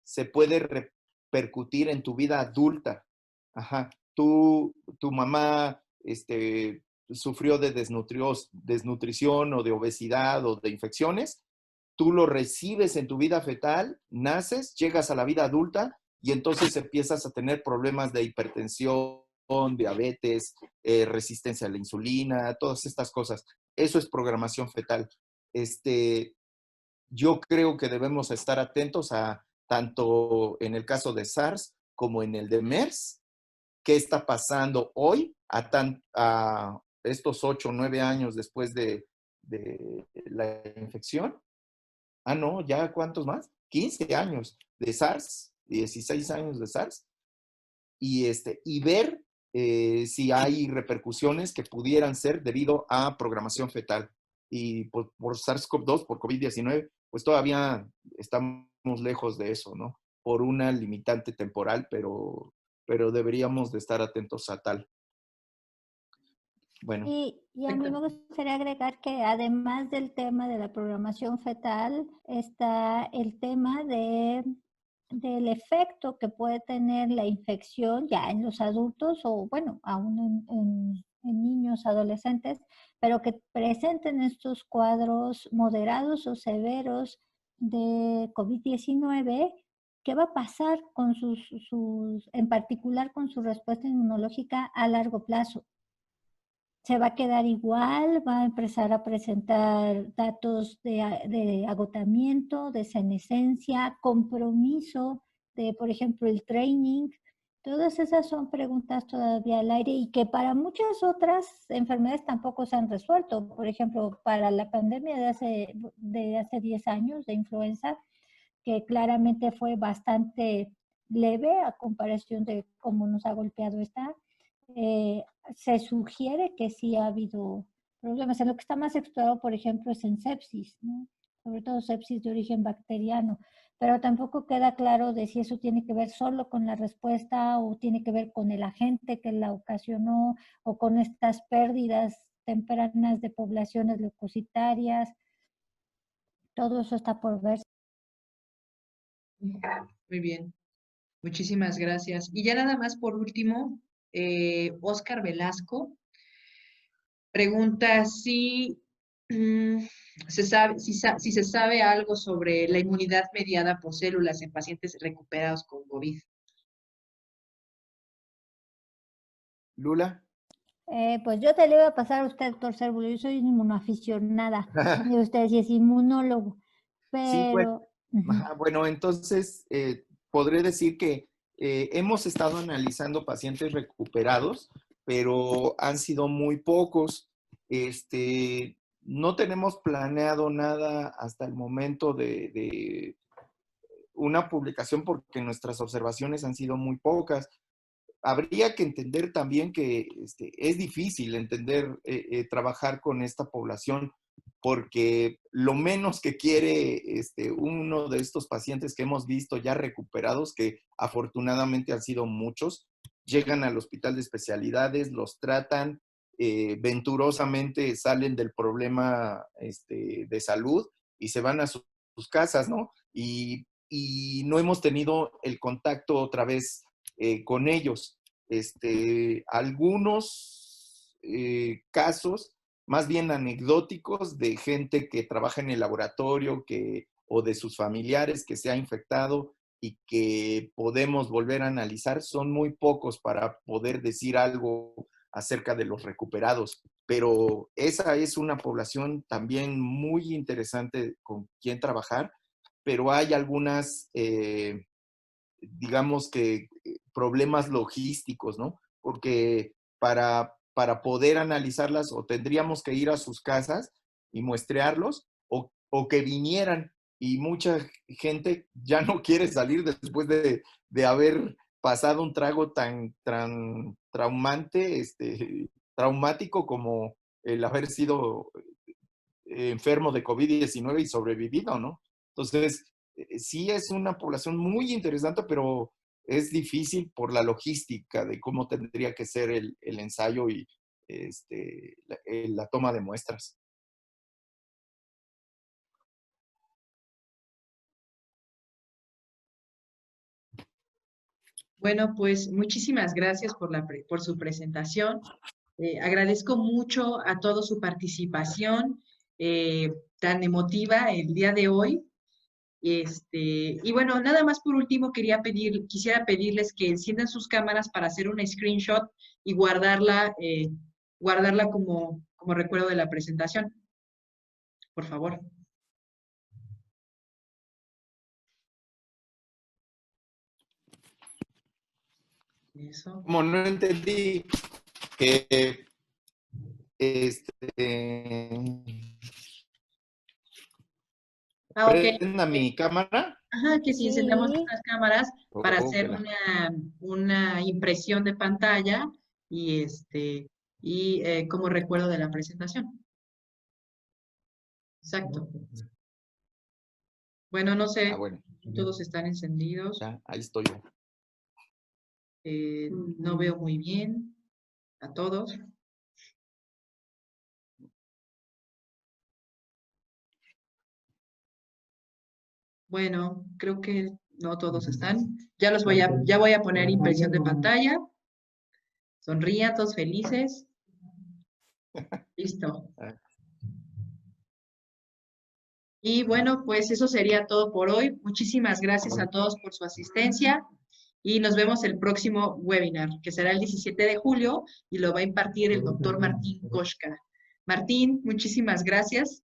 se puede repercutir en tu vida adulta. Ajá. Tu mamá sufrió de desnutrición o de obesidad o de infecciones, tú lo recibes en tu vida fetal, naces, llegas a la vida adulta y entonces empiezas a tener problemas de hipertensión, diabetes, resistencia a la insulina, todas estas cosas. Eso es programación fetal. Yo creo que debemos estar atentos a tanto en el caso de SARS como en el de MERS, qué está pasando hoy a estos 8 o 9 años después de la infección. Ah, no, ya ¿cuántos más? 15 años de SARS, 16 años de SARS. Y ver si hay repercusiones que pudieran ser debido a programación fetal. Y por SARS-CoV-2, por COVID-19, pues todavía estamos lejos de eso, ¿no? Por una limitante temporal, pero deberíamos de estar atentos a tal. Bueno. Y a mí me gustaría agregar que además del tema de la programación fetal, está el tema del efecto que puede tener la infección ya en los adultos o, bueno, aún en niños, adolescentes, pero que presenten estos cuadros moderados o severos de COVID-19. ¿Qué va a pasar con en particular con su respuesta inmunológica a largo plazo? ¿Se va a quedar igual? ¿Va a empezar a presentar datos de agotamiento, de senescencia, compromiso de, por ejemplo, el training? Todas esas son preguntas todavía al aire y que para muchas otras enfermedades tampoco se han resuelto. Por ejemplo, para la pandemia de hace 10 años de influenza, que claramente fue bastante leve a comparación de cómo nos ha golpeado esta, se sugiere que sí ha habido problemas. En lo que está más explorado, por ejemplo, es en sepsis, ¿no? Sobre todo sepsis de origen bacteriano, pero tampoco queda claro de si eso tiene que ver solo con la respuesta o tiene que ver con el agente que la ocasionó o con estas pérdidas tempranas de poblaciones leucocitarias. Todo eso está por ver. Muy bien, muchísimas gracias. Y ya nada más por último, Oscar Velasco pregunta si si se sabe algo sobre la inmunidad mediada por células en pacientes recuperados con COVID. Lula. Pues yo te le iba a pasar a usted, doctor Cérvulo. Yo soy inmunoaficionada y usted sí es inmunólogo, Sí, pero... bueno, entonces podré decir que hemos estado analizando pacientes recuperados, pero han sido muy pocos. No tenemos planeado nada hasta el momento de una publicación porque nuestras observaciones han sido muy pocas. Habría que entender también que es difícil trabajar con esta población porque lo menos que quiere uno de estos pacientes que hemos visto ya recuperados, que afortunadamente han sido muchos, llegan al hospital de especialidades, los tratan, venturosamente salen del problema de salud y se van a sus casas, ¿no? Y no hemos tenido el contacto otra vez con ellos. Algunos casos más bien anecdóticos de gente que trabaja en el laboratorio o de sus familiares que se ha infectado y que podemos volver a analizar, son muy pocos para poder decir algo acerca de los recuperados. Pero esa es una población también muy interesante con quien trabajar, pero hay algunas digamos que problemas logísticos, ¿no? Porque para poder analizarlas o tendríamos que ir a sus casas y muestrearlos o que vinieran y mucha gente ya no quiere salir después de haber pasado un trago tan traumante, traumático como el haber sido enfermo de COVID-19 y sobrevivido, ¿no? Entonces, sí es una población muy interesante, pero es difícil por la logística de cómo tendría que ser el ensayo y la toma de muestras. Bueno, pues muchísimas gracias por su presentación. Agradezco mucho a todos su participación tan emotiva el día de hoy. Y bueno, nada más por último quisiera pedirles que enciendan sus cámaras para hacer un screenshot y guardarla como recuerdo de la presentación. Por favor. Eso. Como no entendí que Ok. prenda mi cámara. Ajá, que si encendamos Sí. nuestras cámaras para hacer Ok. una impresión de pantalla y como recuerdo de la presentación. Exacto. Bueno, no sé, Bueno, todos están encendidos. ya, ahí estoy yo. No veo muy bien a todos. Bueno, creo que no todos están. Ya voy a poner impresión de pantalla. Sonrían, todos felices. Listo. Y bueno, pues eso sería todo por hoy. Muchísimas gracias a todos por su asistencia y nos vemos el próximo webinar, que será el 17 de julio y lo va a impartir el doctor Martín Koshka. Martín, muchísimas gracias.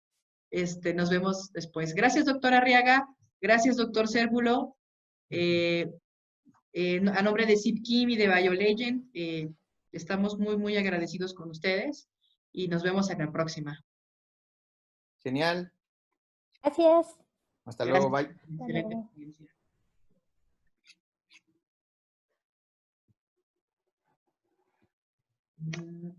Nos vemos después. Gracias, doctor Arriaga. Gracias, doctor Cérvulo. A nombre de SIPKIM y de BioLegend, estamos muy, muy agradecidos con ustedes y nos vemos en la próxima. Genial. Gracias. Hasta luego, bye. Excelente. luego.